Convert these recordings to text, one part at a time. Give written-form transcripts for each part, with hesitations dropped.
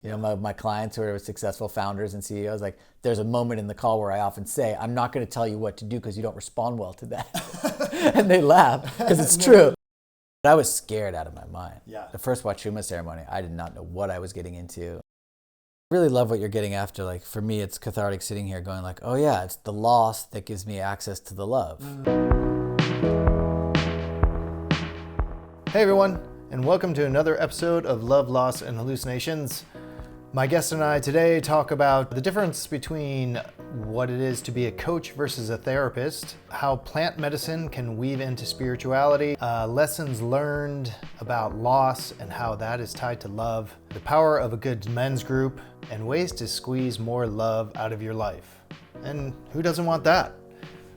You know, my clients who are successful founders and CEOs, like there's a moment in the call where I often say, I'm not going to tell you what to do because you don't respond well to that. And they laugh because it's true. But I was scared out of my mind. Yeah. The first Wachuma ceremony, I did not know what I was getting into. I really love what you're getting after. Like for me, it's cathartic sitting here going like, oh yeah, it's the loss that gives me access to the love. Hey everyone, and welcome to another episode of Love, Loss, and Hallucinations. My guest and I today talk about the difference between what it is to be a coach versus a therapist, how plant medicine can weave into spirituality, lessons learned about loss and how that is tied to love, the power of a good men's group, and ways to squeeze more love out of your life. And who doesn't want that?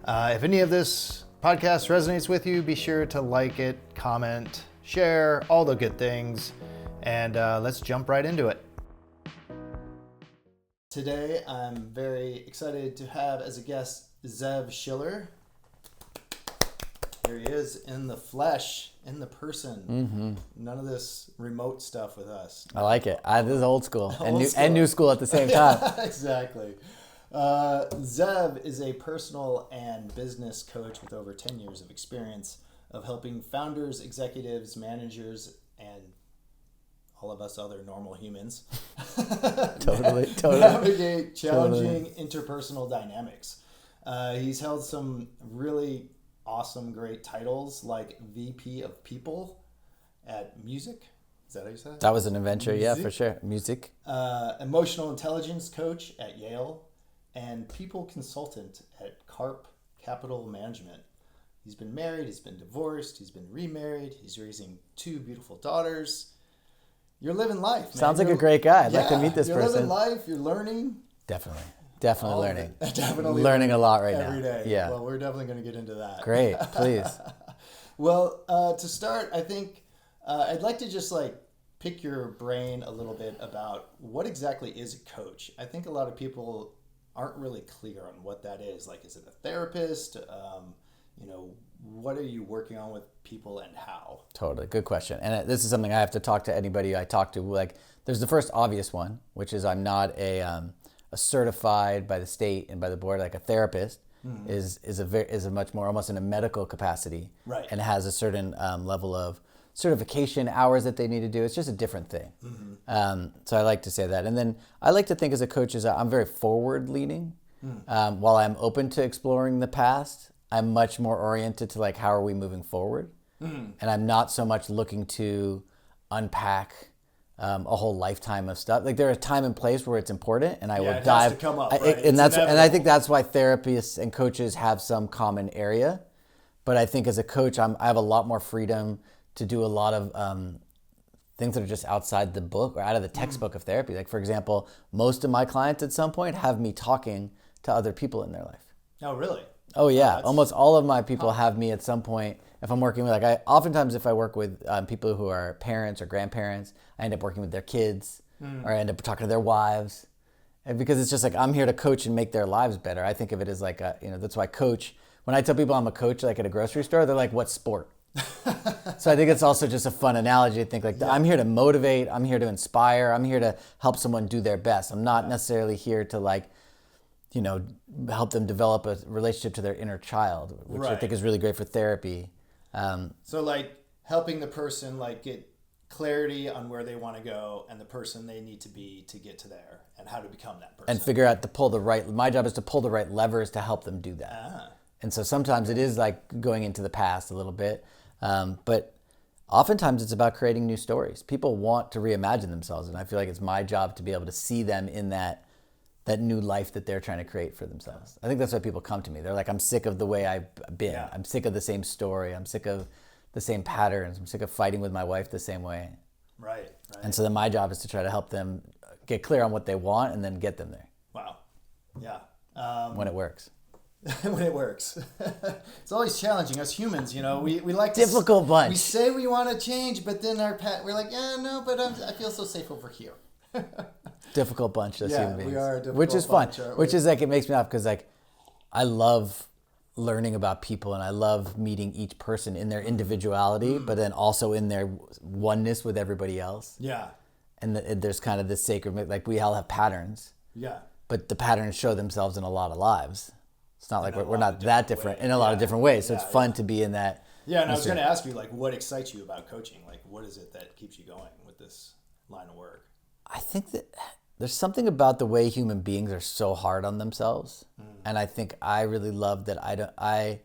If any of this podcast resonates with you, be sure to like it, comment, share, all the good things, and let's jump right into it. Today, I'm very excited to have as a guest Zev Schiller. Here he is in the flesh, in the person. Mm-hmm. None of this remote stuff with us. I like it. This is old school, Old school. And new school at the same time. Yeah, exactly. Zev is a personal and business coach with over 10 years of experience of helping founders, executives, managers, and all of us other normal humans Totally. navigate challenging interpersonal dynamics. He's held some really awesome, great titles like VP of People at Music. Is that how you say it? That was an adventure, Music? yeah, for sure. Music. Emotional intelligence coach at Yale, and people consultant at Carp Capital Management. He's been married, he's been divorced, he's been remarried, he's raising 2 beautiful daughters. You're living life, man. Sounds like a great guy. I'd like to meet this you're person. Living life, you're learning. Definitely All of learning. it. Definitely learning a lot right every now. day. Yeah. Well, we're definitely going to get into that. Great, please. Well, to start, I think I'd like to just pick your brain a little bit about what exactly is a coach. I think a lot of people aren't really clear on what that is. Like, is it a therapist? What are you working on with people and how? Totally. Good question. And this is something I have to talk to anybody I talk to. Like, there's the first obvious one, which is I'm not a certified by the state and by the board, like a therapist. Mm-hmm. is a much more almost in a medical capacity. Right. And has a certain level of certification, hours that they need to do. It's just a different thing. Mm-hmm. So I like to say that. And then I like to think as a coach is I'm very forward leaning. Mm. While I'm open to exploring the past, I'm much more oriented to how are we moving forward? Mm. And I'm not so much looking to unpack a whole lifetime of stuff. Like, there are a time and place where it's important, and I will it dive. Has to come up, right? And I think that's why therapists and coaches have some common area. But I think as a coach, I have a lot more freedom to do a lot of things that are just outside the book or out of the textbook of therapy. Like, for example, most of my clients at some point have me talking to other people in their life. Oh, really? Oh yeah, almost all of my people have me at some point. If I'm working with oftentimes if I work with people who are parents or grandparents, I end up working with their kids, or I end up talking to their wives, and because it's just I'm here to coach and make their lives better. I think of it as that's why coach. When I tell people I'm a coach, at a grocery store, they're like, "What sport?" So I think it's also just a fun analogy to think I'm here to motivate, I'm here to inspire, I'm here to help someone do their best. I'm not necessarily here to help them develop a relationship to their inner child, which I think is really great for therapy. So helping the person get clarity on where they want to go and the person they need to be to get to there and how to become that person. And figure out my job is to pull the right levers to help them do that. Ah. And so sometimes it is going into the past a little bit, but oftentimes it's about creating new stories. People want to reimagine themselves, and I feel like it's my job to be able to see them in that new life that they're trying to create for themselves. I think that's why people come to me. They're like, I'm sick of the way I've been. Yeah. I'm sick of the same story. I'm sick of the same patterns. I'm sick of fighting with my wife the same way. Right. And so then my job is to try to help them get clear on what they want and then get them there. Wow. Yeah. When it works. When it works. It's always challenging. Us humans, we like difficult bunch. We say we want to change, but then we're like, yeah, no, but I feel so safe over here. Difficult bunch, those human beings. We are a difficult which is bunch, fun. Which is it makes me laugh because I love learning about people and I love meeting each person in their individuality, but then also in their oneness with everybody else. Yeah. and there's kind of this sacred, like we all have patterns. Yeah. But the patterns show themselves in a lot of lives. It's not like we're not that different in a lot of different ways. So it's fun to be in that. Yeah, and I was going to ask you, like, what excites you about coaching? Like, what is it that keeps you going with this line of work? I think that there's something about the way human beings are so hard on themselves. And I think I really love that I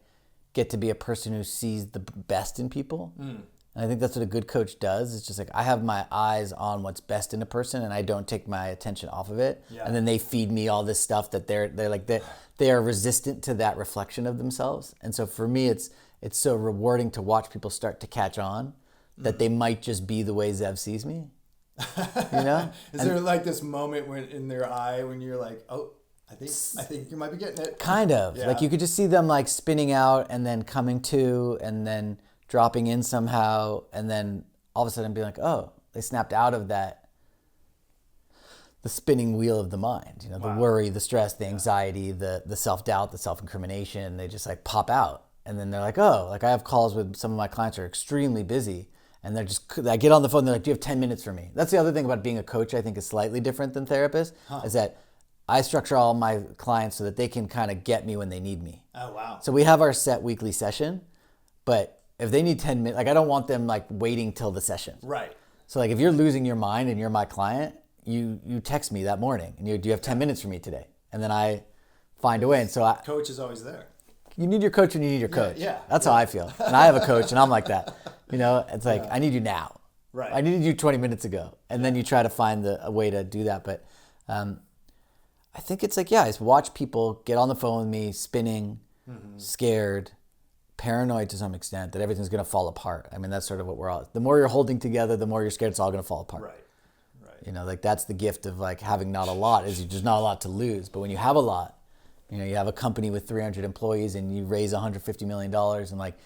get to be a person who sees the best in people. And I think that's what a good coach does. It's just like I have my eyes on what's best in a person, and I don't take my attention off of it. Yeah. And then they feed me all this stuff that they are resistant to that reflection of themselves. And so for me, it's so rewarding to watch people start to catch on that they might just be the way Zev sees me. You know? Is there like this moment when in their eye when you're like, oh, I think you might be getting it. Kind of. Yeah. Like you could just see them like spinning out and then coming to and then dropping in somehow, and then all of a sudden be like, oh, they snapped out of that, the spinning wheel of the mind, you know, the worry, the stress, the anxiety, the self-doubt, the self-incrimination. They just like pop out. And then they're like, oh, like I have calls with some of my clients who are extremely busy, and I get on the phone, they're like, do you have 10 minutes for me? That's the other thing about being a coach I think is slightly different than therapists, is that I structure all my clients so that they can kind of get me when they need me. Oh, wow. So we have our set weekly session, but if they need 10 minutes, like I don't want them like waiting till the session. Right. So like if you're losing your mind and you're my client, you text me that morning and do you have 10 minutes for me today? And then I find a way. And so coach is always there. You need your coach when you need your coach. Yeah. That's how I feel. And I have a coach and I'm like that. You know, it's like, I need you now. Right. I needed you 20 minutes ago. And then you try to find a way to do that. But I think it's like, I just watch people get on the phone with me, spinning, scared, paranoid to some extent that everything's going to fall apart. I mean, that's sort of what we're all, the more you're holding together, the more you're scared it's all going to fall apart. Right. You know, like that's the gift of like having not a lot is you're just not a lot to lose. But when you have a lot, you know, you have a company with 300 employees and you raise $150 million and like,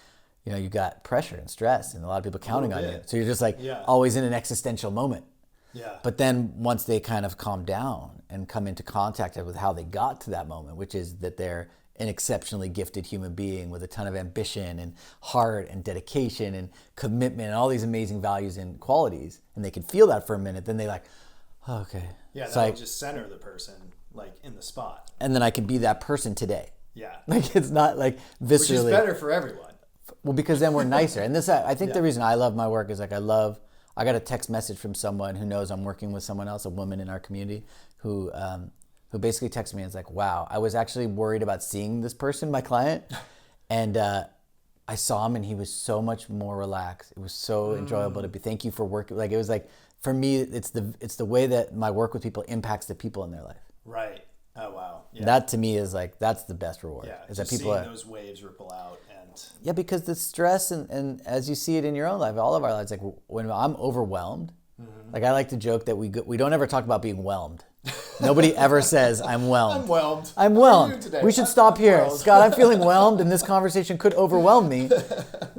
you know, you got pressure and stress and a lot of people counting on you. So you're just like always in an existential moment. Yeah. But then once they kind of calm down and come into contact with how they got to that moment, which is that they're an exceptionally gifted human being with a ton of ambition and heart and dedication and commitment and all these amazing values and qualities, and they can feel that for a minute, then they like, oh, okay. Yeah, that'll just center the person like in the spot. And then I can be that person today. Yeah. Like it's not like viscerally. Which is better for everyone. Well, because then we're nicer. And this, I think the reason I love my work is like I got a text message from someone who knows I'm working with someone else, a woman in our community, who basically texted me and was like, wow, I was actually worried about seeing this person, my client, and I saw him and he was so much more relaxed. It was so enjoyable to be, thank you for working. Like it was like, for me, it's the way that my work with people impacts the people in their life. Right. Oh, wow. Yeah. That to me is like, that's the best reward. Yeah, is that people seeing those waves ripple out. Yeah, because the stress and as you see it in your own life, all of our lives, like when I'm overwhelmed, like I like to joke that we don't ever talk about being whelmed. Nobody ever says I'm whelmed. I'm whelmed. I'm whelmed. We should stop here. Scott, I'm feeling whelmed and this conversation could overwhelm me.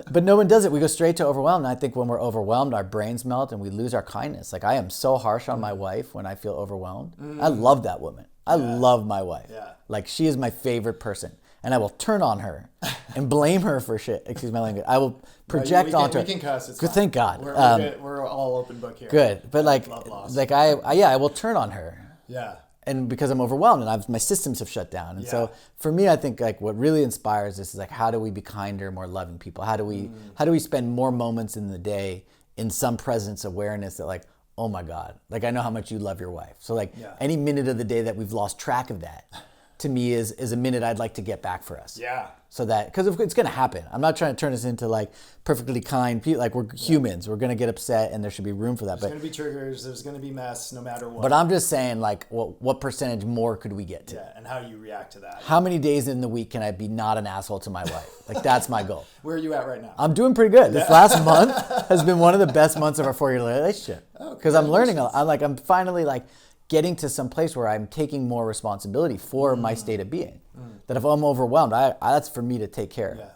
But no one does it. We go straight to overwhelmed. And I think when we're overwhelmed, our brains melt and we lose our kindness. Like I am so harsh on my wife when I feel overwhelmed. I love that woman. I love my wife. Yeah. Like she is my favorite person. And I will turn on her and blame her for shit. Excuse my language. I will project onto her. We can cuss. It's good, fine. thank God. We're all open book here. Good, but I will turn on her. Yeah. And because I'm overwhelmed and my systems have shut down. And so for me, I think like what really inspires this is like, how do we be kinder, more loving people? How do we spend more moments in the day in some presence awareness that like, oh my God, like I know how much you love your wife. So like any minute of the day that we've lost track of that, to me is a minute I'd like to get back for us. Yeah. So that, because it's going to happen. I'm not trying to turn us into like perfectly kind people. Like we're humans. We're going to get upset and there should be room for that. There's going to be triggers. There's going to be mess no matter what. But I'm just saying like what percentage more could we get to? Yeah, and how you react to that. How many days in the week can I be not an asshole to my wife? Like that's my goal. Where are you at right now? I'm doing pretty good. This last month has been one of the best months of our 4-year relationship. Because I'm learning. I'm finally like getting to some place where I'm taking more responsibility for my state of being. That if I'm overwhelmed, that's for me to take care of. Yeah.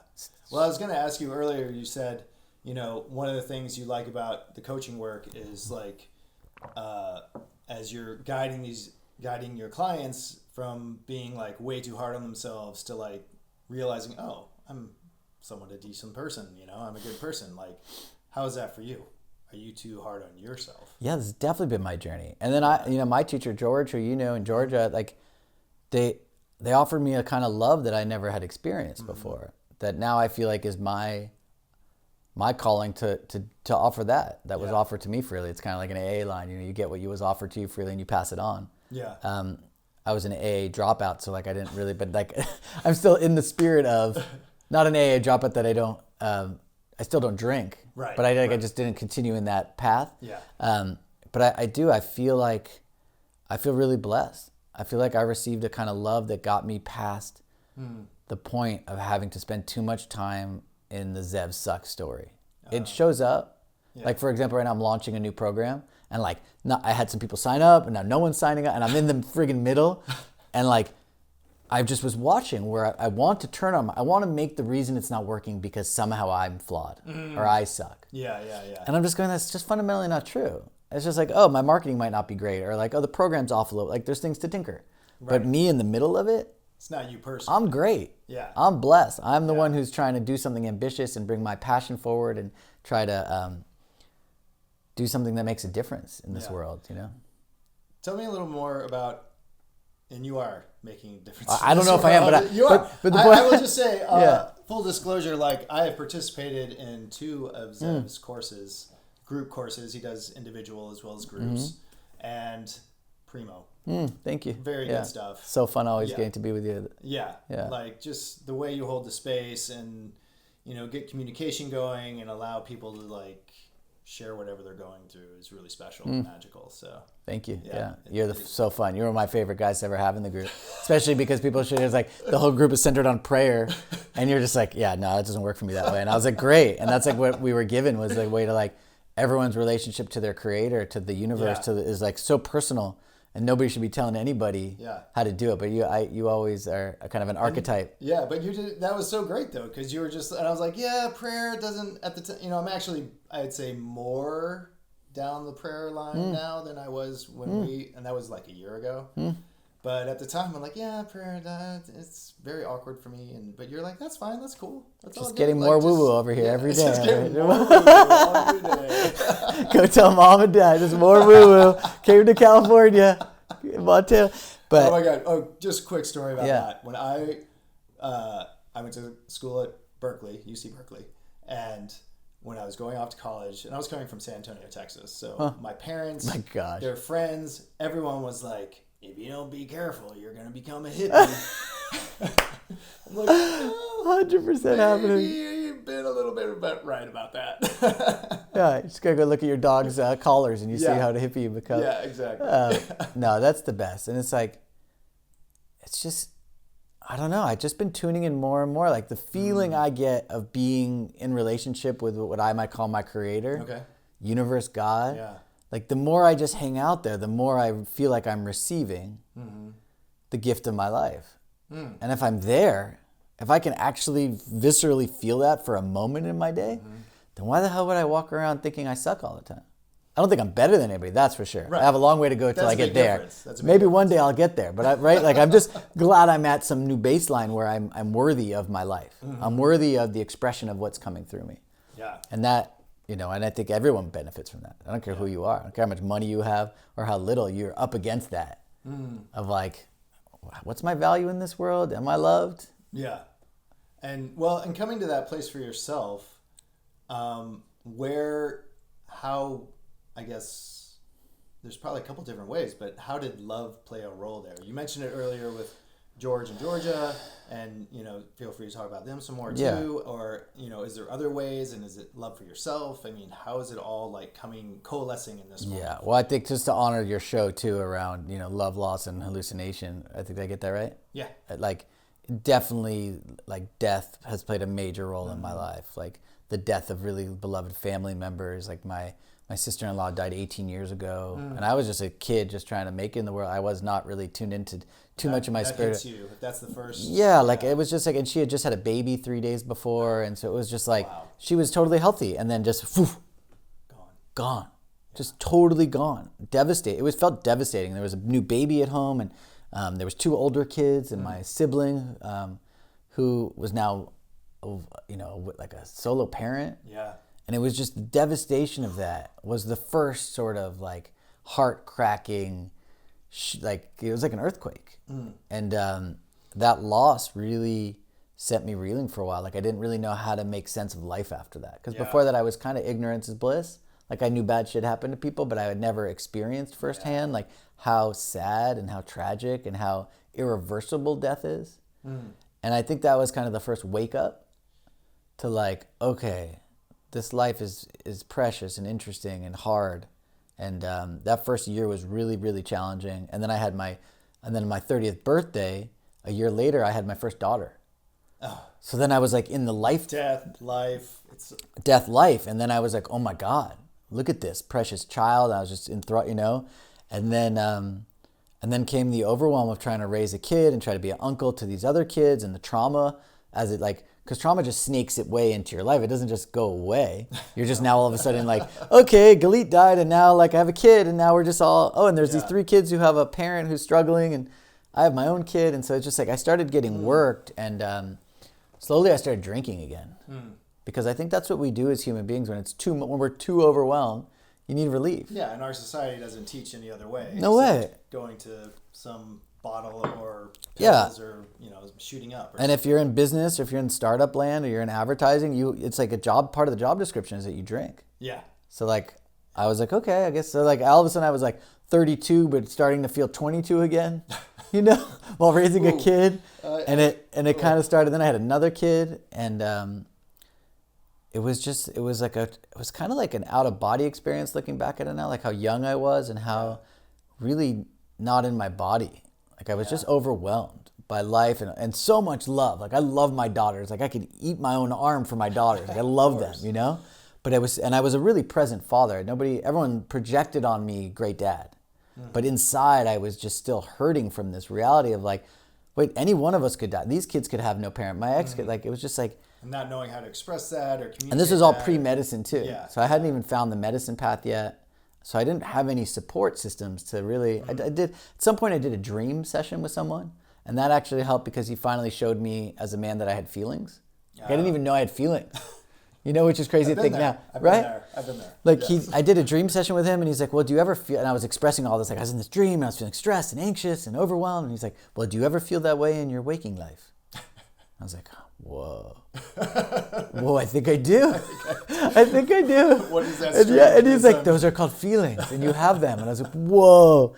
Well, I was going to ask you earlier, you said, you know, one of the things you like about the coaching work is like, as you're guiding your clients from being like way too hard on themselves to like realizing, oh, I'm somewhat a decent person, you know, I'm a good person. Like, how is that for you? are you too hard on yourself? Yeah, this has definitely been my journey. And then my teacher George, who in Georgia, like they offered me a kind of love that I never had experienced before. That now I feel like is my calling to offer that was offered to me freely. It's kind of like an AA line. You get what was offered to you freely, and you pass it on. Yeah. I was an AA dropout, so like I didn't really, but like I'm still in the spirit of not an AA dropout that I don't. I still don't drink, right? But I just didn't continue in that path. Yeah. But I do. I feel really blessed. I feel like I received a kind of love that got me past the point of having to spend too much time in the Zev suck story. It shows up. Yeah. Like, for example, right now I'm launching a new program, and like, I had some people sign up, and now no one's signing up, and I'm in the friggin' middle, and like, I just was watching where I want to make the reason it's not working because somehow I'm flawed or I suck. Yeah. And I'm just going, that's just fundamentally not true. It's just like, oh, my marketing might not be great, or like, oh, the program's off a little. Like, there's things to tinker. Right. But me in the middle of it, it's not you personally. I'm great. Yeah. I'm blessed. I'm the one who's trying to do something ambitious and bring my passion forward and try to do something that makes a difference in this world, Tell me a little more about, and you are making a difference. I don't know if I am, but you are. But the I will just say, full disclosure, like I have participated in 2 of Zev's courses, group courses. He does individual as well as groups, and primo. Thank you. Very good stuff. So fun always getting to be with you. Yeah. Like just the way you hold the space and, get communication going and allow people to like share whatever they're going through is really special and magical. So thank you. Yeah. You're so fun. You're one of my favorite guys to ever have in the group, especially because people should, it's like the whole group is centered on prayer and you're just like, no, that doesn't work for me that way. And I was like, great. And that's like what we were given was a way to like everyone's relationship to their creator, to the universe, is like so personal. And nobody should be telling anybody how to do it, but you always are a kind of an archetype. But you did. That was so great though, because you were just, and I was like, prayer doesn't at the time. I'm actually, I'd say more down the prayer line now than I was when and that was like a year ago. But at the time, I'm like, prayer, it's very awkward for me. But you're like, that's fine, that's cool. That's just getting more woo-woo over here every day. Just getting more woo-woo every day. Go tell mom and dad, there's more woo-woo. Came to California, Montana. But, oh my God. Oh, just a quick story about that. When I went to school at Berkeley, UC Berkeley, and when I was going off to college, and I was coming from San Antonio, Texas. So my parents, their friends, everyone was like, if you don't be careful, you're going to become a hippie. I'm like, 100% happening. You've been a little bit right about that. You just got to go look at your dog's collars and you see how the hippie you become. Yeah, exactly. No, that's the best. And it's like, it's just, I don't know. I've just been tuning in more and more. Like the feeling I get of being in relationship with what I might call my creator, universe, God. Yeah. Like the more I just hang out there, the more I feel like I'm receiving the gift of my life. And if I'm there, if I can actually viscerally feel that for a moment in my day, then why the hell would I walk around thinking I suck all the time? I don't think I'm better than anybody, that's for sure. Right. I have a long way to go till I get there. Maybe one day I'll get there, but like I'm just glad I'm at some new baseline where I'm worthy of my life. I'm worthy of the expression of what's coming through me. Yeah. And that, and I think everyone benefits from that. I don't care who you are. I don't care how much money you have or how little. You're up against that of like, what's my value in this world? Am I loved? Yeah. And coming to that place for yourself, I guess there's probably a couple different ways, but how did love play a role there? You mentioned it earlier with George and Georgia, and feel free to talk about them some more too. Or is there other ways, and is it love for yourself? I mean, how is it all like coalescing in this moment? Yeah, well, I think just to honor your show too around love, loss, and hallucination. I think I get that right. Yeah, like definitely, like death has played a major role in my life. Like the death of really beloved family members. Like my sister-in-law died 18 years ago, and I was just a kid just trying to make it in the world. I was not really tuned into too much of my spirit. Hits you. That's the first. Yeah, like it was just like, and she had just had a baby 3 days before, and so it was just like she was totally healthy, and then just gone, just totally gone. Devastating. It felt devastating. There was a new baby at home, and there was 2 older kids, and my sibling, who was now, like a solo parent. Yeah. And it was just the devastation of that was the first sort of like heart cracking, like it was like an earthquake. And that loss really set me reeling for a while. Like I didn't really know how to make sense of life after that. Because before that I was kind of ignorance is bliss. Like I knew bad shit happened to people, but I had never experienced firsthand like how sad and how tragic and how irreversible death is. And I think that was kind of the first wake up to like, okay, this life is precious and interesting and hard. And that first year was really, really challenging. And then my 30th birthday, a year later, I had my first daughter. Oh. So then I was like in the death, life. And then I was like, oh my God, look at this precious child. I was just enthralled, and then came the overwhelm of trying to raise a kid and try to be an uncle to these other kids, and the trauma as it like, because trauma just snakes its way into your life. It doesn't just go away. You're just now all of a sudden like, okay, Galit died and now like I have a kid and now we're just all, and there's these 3 kids who have a parent who's struggling and I have my own kid. And so it's just like I started getting worked and slowly I started drinking again. Because I think that's what we do as human beings when we're too overwhelmed. You need relief. Yeah, and our society doesn't teach any other way. No way. Going to some bottle or pills or shooting up. And if you're in business or if you're in startup land or you're in advertising, it's like part of the job description is that you drink. Yeah. So like I was like, okay, I guess so. Like all of a sudden I was like 32, but starting to feel 22 again, while raising a kid. And it kind of started. Then I had another kid, and it was kind of like an out of body experience looking back at it now, like how young I was and how really not in my body. Like I was just overwhelmed by life and so much love. Like I love my daughters. Like I could eat my own arm for my daughters. Like I love them, But I was a really present father. Everyone projected on me great dad. But inside I was just still hurting from this reality of like, wait, any one of us could die. These kids could have no parent. My ex could, like, it was just like. And not knowing how to express that or communicate. And this was all pre-medicine too. Yeah. So I hadn't even found the medicine path yet. So I didn't have any support systems to really, I did, at some point I did a dream session with someone, and that actually helped because he finally showed me as a man that I had feelings. Like, I didn't even know I had feelings, which is crazy to think now, right? I've been there. Like I did a dream session with him and he's like, well, do you ever feel, and I was expressing all this, like I was in this dream and I was feeling stressed and anxious and overwhelmed. And he's like, well, do you ever feel that way in your waking life? I was like, whoa, I think I do. I think I do. What is that? And he's like, those are called feelings, and you have them. And I was like, whoa,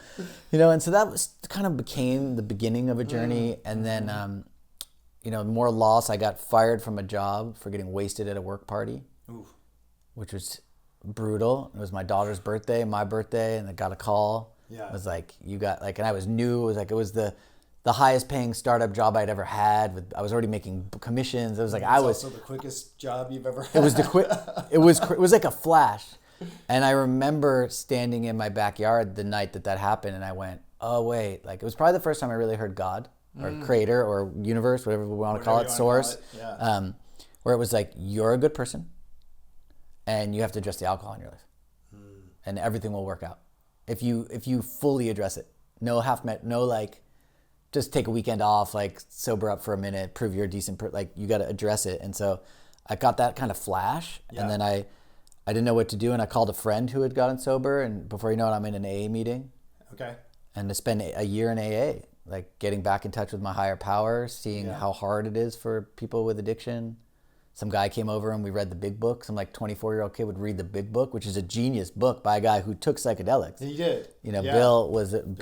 And so that became the beginning of a journey. And then, more loss. I got fired from a job for getting wasted at a work party, which was brutal. It was my daughter's birthday, my birthday, and I got a call. Yeah. It was like, you got like, and I was new. It was the highest paying startup job I'd ever had. I was already making commissions. It was like also the quickest job you've ever had. It was it was like a flash. And I remember standing in my backyard the night that happened, and I went, oh wait, like it was probably the first time I really heard God or creator or universe, whatever we want to call it, source. Yeah. Where it was like, you're a good person and you have to address the alcohol in your life. And everything will work out. If you fully address it. No like just take a weekend off, like sober up for a minute, prove you're a decent like you got to address it. And so I got that kind of flash, and then I didn't know what to do, and I called a friend who had gotten sober, and before you know it, I'm in an AA meeting. Okay. And to spend a year in AA, like getting back in touch with my higher power, seeing how hard it is for people with addiction. Some guy came over and we read the Big Book. Some like 24-year-old kid would read the Big Book, which is a genius book by a guy who took psychedelics. He did. Bill was and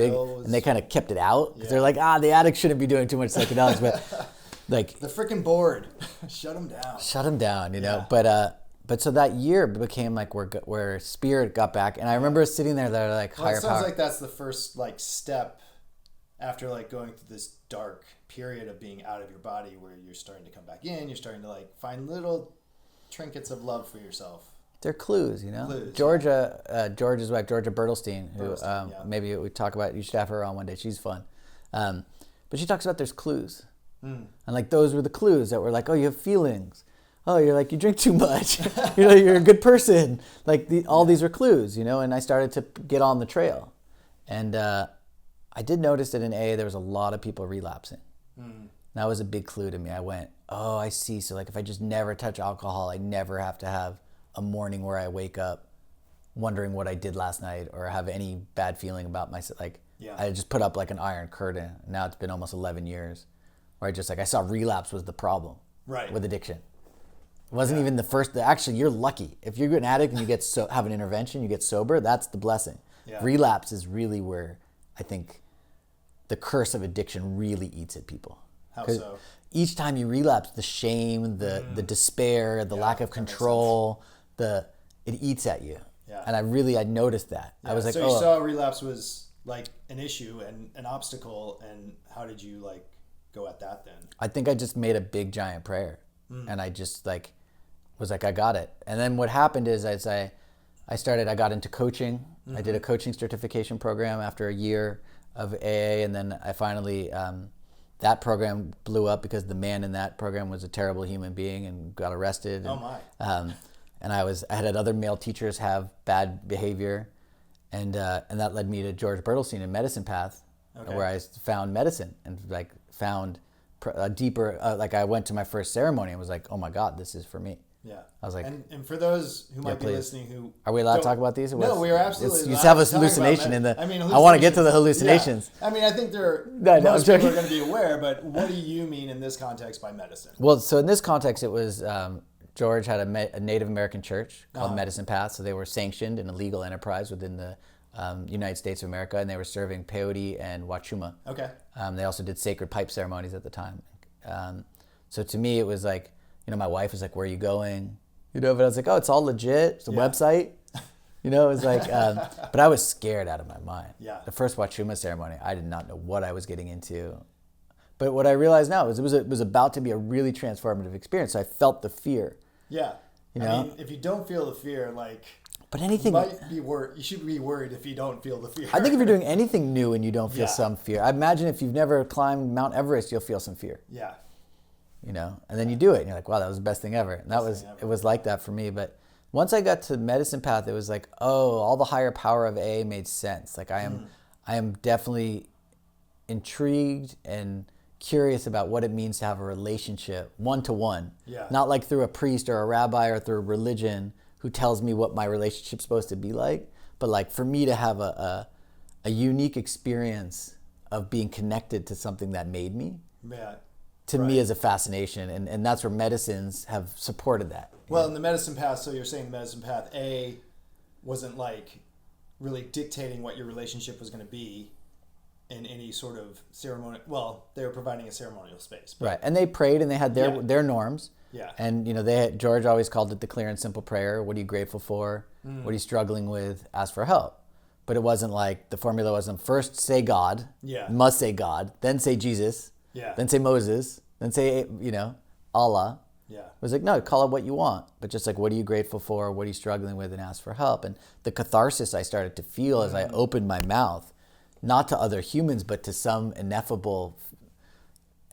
they kind of kept it out because they're like, the addicts shouldn't be doing too much psychedelics, but like the freaking board, shut him down. But so that year became like where spirit got back, and I remember sitting there that like higher power. It sounds like that's the first like step after like going through this dark period of being out of your body, where you're starting to come back in, you're starting to like find little trinkets of love for yourself. They're clues, George's wife, Georgia Bertelstein, who maybe we talk about, you should have her on one day, she's fun. But she talks about there's clues. And like those were the clues that were like, oh, you have feelings. Oh, you're like, you drink too much. You're a good person. Like all these are clues, and I started to get on the trail. And I did notice that in AA there was a lot of people relapsing. That was a big clue to me. I went, oh, I see. So like if I just never touch alcohol, I never have to have a morning where I wake up wondering what I did last night or have any bad feeling about myself. Like, I just put up like an iron curtain. Now it's been almost 11 years where I saw relapse was the problem with addiction. It wasn't even the first. Actually, you're lucky. If you're an addict and you have an intervention, you get sober, that's the blessing. Yeah. Relapse is really where I think the curse of addiction really eats at people. How so? Each time you relapse, the shame, the despair, the lack of control, it eats at you. Yeah. And I noticed that. Yeah. I was like, so you saw relapse was like an issue and an obstacle, and how did you like go at that then? I think I just made a big giant prayer, and I just like was like, I got it. And then what happened is I got into coaching. I did a coaching certification program after a year of AA, and then I finally that program blew up because the man in that program was a terrible human being and got arrested. Oh my! And I had other male teachers have bad behavior, and that led me to George Bertelsen in Medicine Path, where I found medicine and like found a deeper. Like I went to my first ceremony and was like, oh my God, this is for me. Yeah. I was like, and for those who might be listening who are we allowed to talk about these? No, we are absolutely. You have a hallucination in the. I want to get to the hallucinations. Yeah. I mean, I think most people are going to be aware, but what do you mean in this context by medicine? Well, so in this context, it was George had a Native American church called Medicine Path, so they were sanctioned in a legal enterprise within the United States of America, and they were serving peyote and wachuma. Okay. They also did sacred pipe ceremonies at the time. So to me, it was like. My wife was like, where are you going? But I was like, oh, it's all legit. It's a website. It was like, but I was scared out of my mind. Yeah. The first Wachuma ceremony, I did not know what I was getting into. But what I realized now is it was about to be a really transformative experience. So I felt the fear. Yeah. I mean, if you don't feel the fear, but anything, you might be worried. You should be worried if you don't feel the fear. I think if you're doing anything new and you don't feel some fear, I imagine if you've never climbed Mount Everest, you'll feel some fear. Yeah. And then you do it, and you're like, wow, that was the best thing ever. And it was like that for me. But once I got to Medicine Path, it was like, oh, all the higher power of AA made sense. Like I am definitely intrigued and curious about what it means to have a relationship one-to-one. Yeah. Not like through a priest or a rabbi or through a religion who tells me what my relationship's supposed to be like, but like for me to have a unique experience of being connected to something that made me. Yeah. To me is a fascination, and that's where medicines have supported that. Well, in the Medicine Path, so you're saying the Medicine Path, wasn't like really dictating what your relationship was going to be in any sort of ceremony. Well, they were providing a ceremonial space. Right, and they prayed and they had their norms. Yeah. And, George always called it the clear and simple prayer. What are you grateful for? What are you struggling with? Ask for help. But it wasn't like, the formula wasn't first say God, must say God, then say Jesus, then say Moses, then say, Allah. Yeah. It was like, no, call it what you want. But just like, what are you grateful for? What are you struggling with? And ask for help. And the catharsis I started to feel as I opened my mouth, not to other humans, but to some ineffable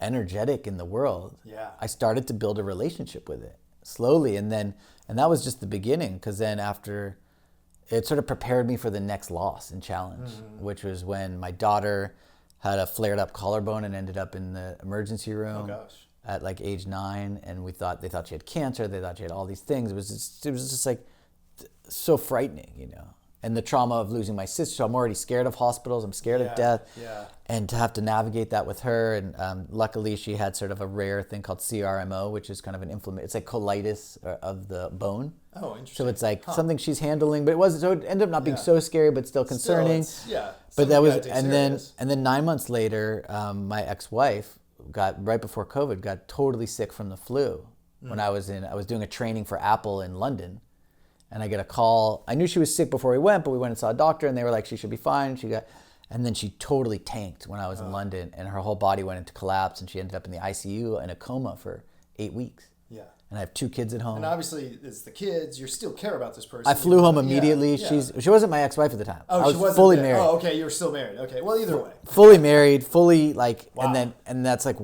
energetic in the world. Yeah. I started to build a relationship with it slowly. And that was just the beginning. Because then after, it sort of prepared me for the next loss and challenge, which was when my daughter had a flared up collarbone and ended up in the emergency room at like age 9. And they thought she had cancer. They thought she had all these things. It was just like so frightening, and the trauma of losing my sister. So I'm already scared of hospitals. I'm scared of death. Yeah. And to have to navigate that with her. And luckily she had sort of a rare thing called CRMO, which is kind of an inflammation. It's like colitis of the bone. Oh, interesting. So it's like something she's handling, but it ended up not being so scary, but still concerning. But that was, and then 9 months later, my ex-wife right before COVID, got totally sick from the flu. When I was doing a training for Apple in London, and I get a call. I knew she was sick before we went, but we went and saw a doctor, and they were like, she should be fine. And then she totally tanked when I was in London, and her whole body went into collapse, and she ended up in the ICU in a coma for 8 weeks. Yeah. And I have 2 kids at home. And obviously, it's the kids. You still care about this person. I flew home immediately. Yeah. She wasn't my ex-wife at the time. Oh, I she wasn't fully there. married. Oh, okay. You were still married. Okay. Well, either way. Fully married, fully like, Wow. and that's like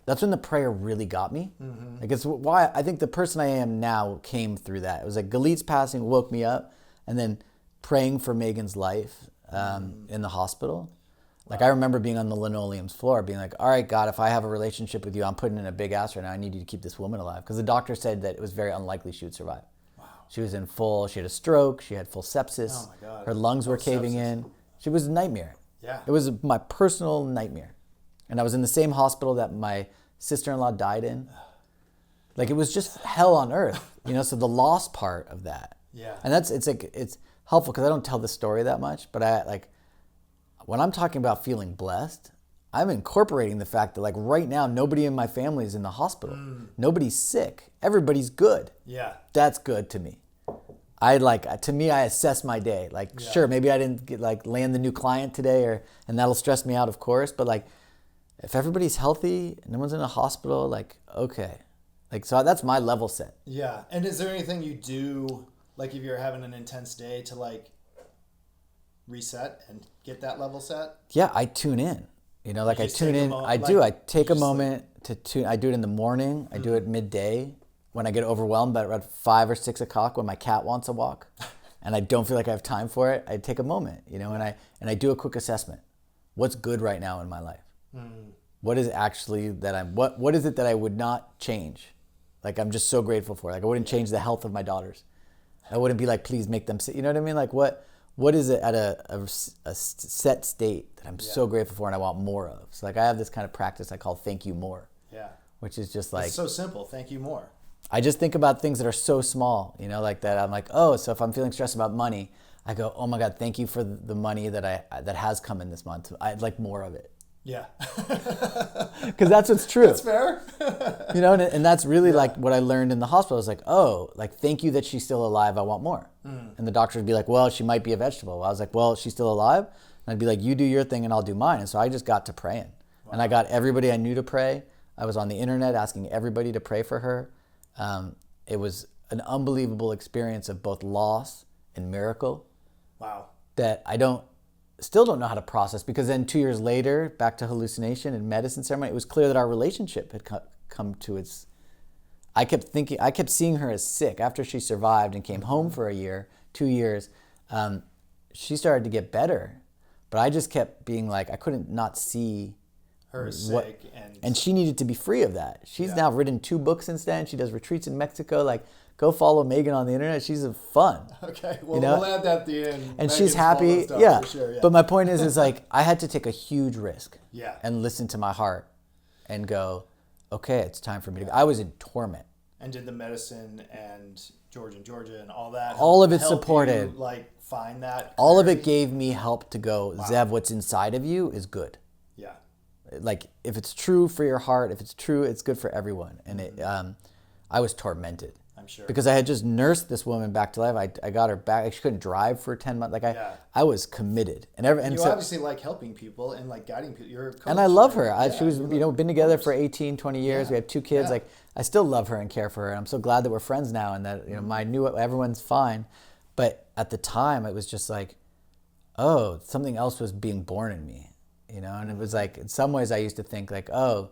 that's when the prayer really got me. Like it's why I think the person I am now came through that. It was like Galit's passing woke me up, and then praying for Megan's life in the hospital. Like I remember being on the linoleum's floor, being like, all right, God, if I have a relationship with you, I'm putting in a big ass right now. I need you to keep this woman alive. Because the doctor said that it was very unlikely she would survive. Wow. She was she had a stroke. She had full sepsis. Oh my God. Her lungs were caving in. She was a nightmare. Yeah. It was my personal nightmare. And I was in the same hospital that my sister-in-law died in. Like, it was just hell on earth, so the loss part of that. Yeah. And it's helpful because I don't tell the story that much, but when I'm talking about feeling blessed, I'm incorporating the fact that, like, right now, nobody in my family is in the hospital. Nobody's sick. Everybody's good. Yeah. That's good to me. I assess my day. Like, sure, maybe I didn't land the new client today, and that'll stress me out, of course. But, like, if everybody's healthy, no one's in a hospital, like, okay. Like, so that's my level set. Yeah. And is there anything you do, like, if you're having an intense day to, like, reset and get that level set? Yeah, I tune in. I tune in. I take a moment to tune. I do it in the morning. I do it midday when I get overwhelmed, but at 5 or 6 o'clock when my cat wants a walk and I don't feel like I have time for it, I take a moment, and I do a quick assessment. What's good right now in my life? What is actually what is it that I would not change? Like, I'm just so grateful for. Like, I wouldn't change the health of my daughters. I wouldn't be like, please make them sit. You know what I mean? Like, what is it at a set state that I'm so grateful for and I want more of? So, like, I have this kind of practice I call thank you more. Yeah. Which is just like... It's so simple. Thank you more. I just think about things that are so small, like that. I'm like, oh, so if I'm feeling stressed about money, I go, oh my God, thank you for the money that has come in this month. I'd like more of it. Yeah. Because that's what's true. That's fair. And that's really like what I learned in the hospital. I was like, oh, like, thank you that she's still alive. I want more. And the doctor would be like, well, she might be a vegetable. I was like, well, she's still alive? And I'd be like, you do your thing and I'll do mine. And so I just got to praying. Wow. And I got everybody I knew to pray. I was on the internet asking everybody to pray for her. It was an unbelievable experience of both loss and miracle. Wow. That I still don't know how to process, because then 2 years later, back to hallucination and medicine ceremony, it was clear that our relationship had come to its... I kept seeing her as sick. After she survived and came home for a year, 2 years, she started to get better. But I just kept being like, I couldn't not see her sick. And she needed to be free of that. She's now written 2 books since then. She does retreats in Mexico. Like, go follow Megan on the internet. She's fun. Okay, well, we'll add that at the end. And Megan's she's happy. For sure, yeah. But my point is like, I had to take a huge risk. Yeah. And listen to my heart and go, okay, it's time for me to go. I was in torment. And did the medicine and Georgia and all that all of it supported you, like, find that clarity? All of it gave me help to go, Zev, what's inside of you is good. Yeah. Like, if it's true for your heart, if it's true, it's good for everyone. And I was tormented. I'm sure. Because I had just nursed this woman back to life. I got her back. She couldn't drive for 10 months. Like, I was committed. And you obviously like helping people and like guiding people. You're a coach. And I love her. She was, been together for 18, 20 years. Yeah. We have 2 kids. Yeah. Like, I still love her and care for her. And I'm so glad that we're friends now and that, I knew everyone's fine. But at the time, it was just like, oh, something else was being born in me, And it was like, in some ways, I used to think like, oh,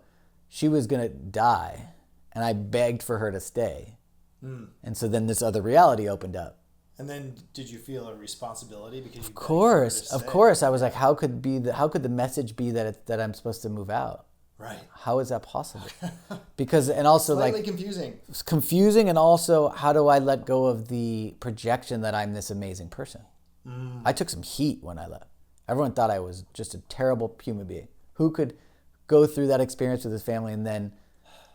she was going to die. And I begged for her to stay. And so then this other reality opened up. And then did you feel a responsibility because you? Of course. I was like, how could the message be that I'm supposed to move out? Right. How is that possible? Because, and also slightly confusing. It's confusing, and also, how do I let go of the projection that I'm this amazing person? I took some heat when I left. Everyone thought I was just a terrible human being. Who could go through that experience with his family and then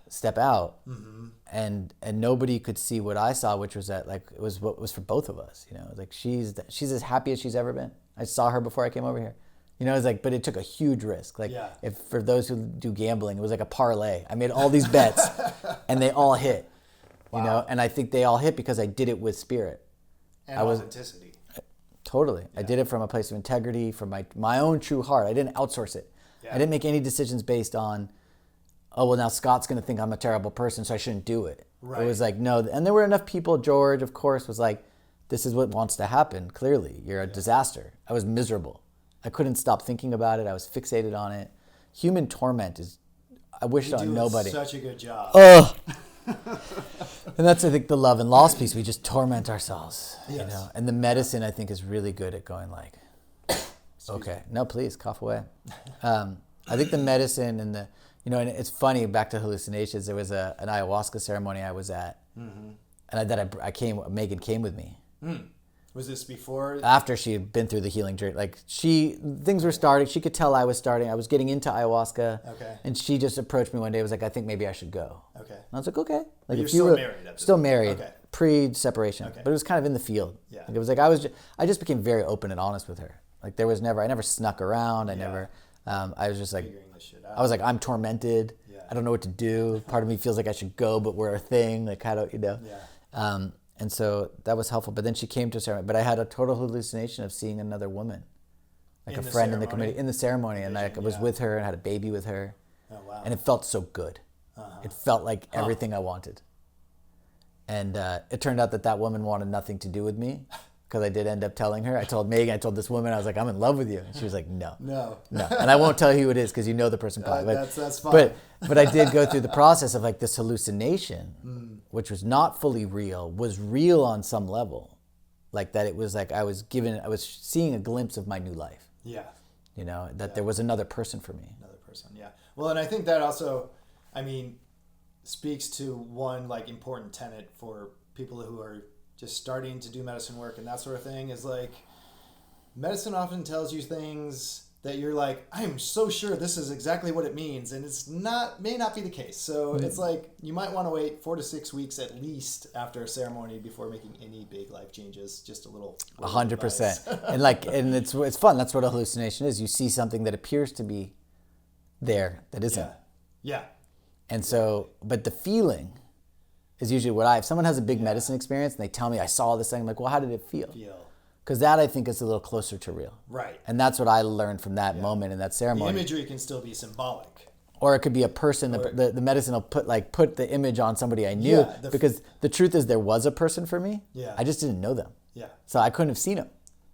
step out, and nobody could see what I saw, which was that, like, it was what was for both of us. Like, she's as happy as she's ever been. I saw her before I came over here. It's like, but it took a huge risk. Like, if for those who do gambling, it was like a parlay. I made all these bets, and they all hit. Wow. And I think they all hit because I did it with spirit. And authenticity. Totally. Yeah. I did it from a place of integrity, from my own true heart. I didn't outsource it. Yeah. I didn't make any decisions based on, oh, well, now Scott's going to think I'm a terrible person, so I shouldn't do it. Right. It was like, no. And there were enough people. George, of course, was like, this is what wants to happen. Clearly, you're a disaster. I was miserable. I couldn't stop thinking about it. I was fixated on it. Human torment is, I wish on nobody. You do such a good job. Ugh. And that's, I think, the love and loss piece. We just torment ourselves, And the medicine, I think, is really good at going like, okay, no, please, cough away. I think the medicine and and it's funny, back to hallucinations, there was an ayahuasca ceremony I was at. Megan came with me. Was this before? After she had been through the healing journey. Like things were starting. She could tell I was starting. I was getting into ayahuasca. Okay. And she just approached me one day. Was like, I think maybe I should go. Okay. And I was like, okay. Like, but you're still married. Still married. Okay. Pre-separation. Okay. But it was kind of in the field. Yeah. Like, it was like I just became very open and honest with her. Like I never snuck around. I was just like, figuring this shit out. I was like, I'm tormented. Yeah. I don't know what to do. Part of me feels like I should go, but we're a thing. Like how do you know? Yeah. And so that was helpful. But then she came to a ceremony. But I had a total hallucination of seeing another woman, like a friend in the committee, in the ceremony. And I was with her and had a baby with her. Oh, wow. And it felt so good. It felt like everything I wanted. And it turned out that woman wanted nothing to do with me, because I did end up telling her. I told Megan, I told this woman, I was like, I'm in love with you. And she was like, no. And I won't tell you who it is because you know the person probably. That's fine. But I did go through the process of like this hallucination, which was not fully real, was real on some level. Like that it was like I was seeing a glimpse of my new life. Yeah. You know, that there was another person for me. Another person, yeah. Well, and I think that also, speaks to one like important tenet for people who are just starting to do medicine work and that sort of thing, is like medicine often tells you things that you're like, I'm so sure this is exactly what it means, and may not be the case. So it's like you might want to wait 4 to 6 weeks at least after a ceremony before making any big life changes. Just a little 100%. and it's fun. That's what a hallucination is. You see something that appears to be there that isn't. Yeah. And so, but the feeling is usually if someone has a big medicine experience and they tell me I saw this thing, I'm like, well, how did it feel? Because that I think is a little closer to real. Right. And that's what I learned from that moment in that ceremony. The imagery can still be symbolic. Or it could be a person. The medicine will put the image on somebody I knew, because the truth is there was a person for me. Yeah. I just didn't know them. Yeah. So I couldn't have seen them.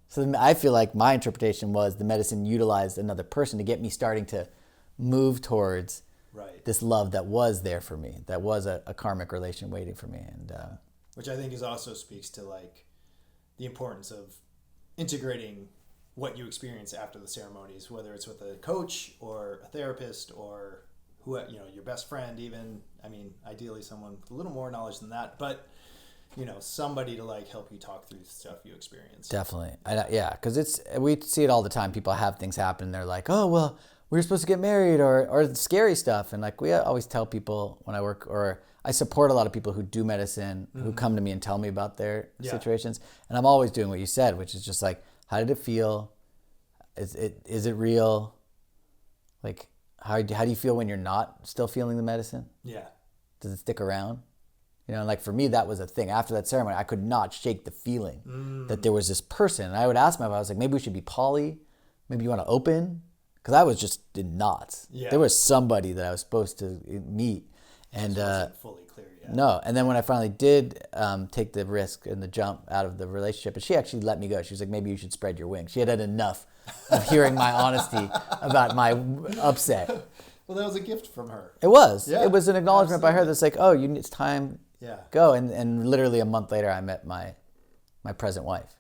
So I feel like my interpretation was the medicine utilized another person to get me starting to move towards this love that was there for me, that was a karmic relation waiting for me. And which I think also speaks to like the importance of integrating what you experience after the ceremonies, whether it's with a coach or a therapist or your best friend even. Ideally someone with a little more knowledge than that, but somebody to like help you talk through stuff you experience. Definitely. Because we see it all the time. People have things happen and they're like, oh, well, we were supposed to get married, or scary stuff. And like we always tell people when I work, or I support a lot of people who do medicine, who come to me and tell me about their situations. And I'm always doing what you said, which is just like, how did it feel? Is it real? Like, how do you feel when you're not still feeling the medicine? Yeah. Does it stick around? And like for me, that was a thing. After that ceremony, I could not shake the feeling that there was this person. And I would ask myself, I was like, maybe we should be poly. Maybe you want to open. Because I was just in knots. Yeah. There was somebody that I was supposed to meet. And wasn't fully clear yet. No. And then when I finally did take the risk and the jump out of the relationship, and she actually let me go. She was like, maybe you should spread your wings. She had enough of hearing my honesty about my upset. Well, that was a gift from her. It was. Yeah, it was an acknowledgement by her that's like, oh, it's time. Yeah. Go. And literally a month later, I met my present wife.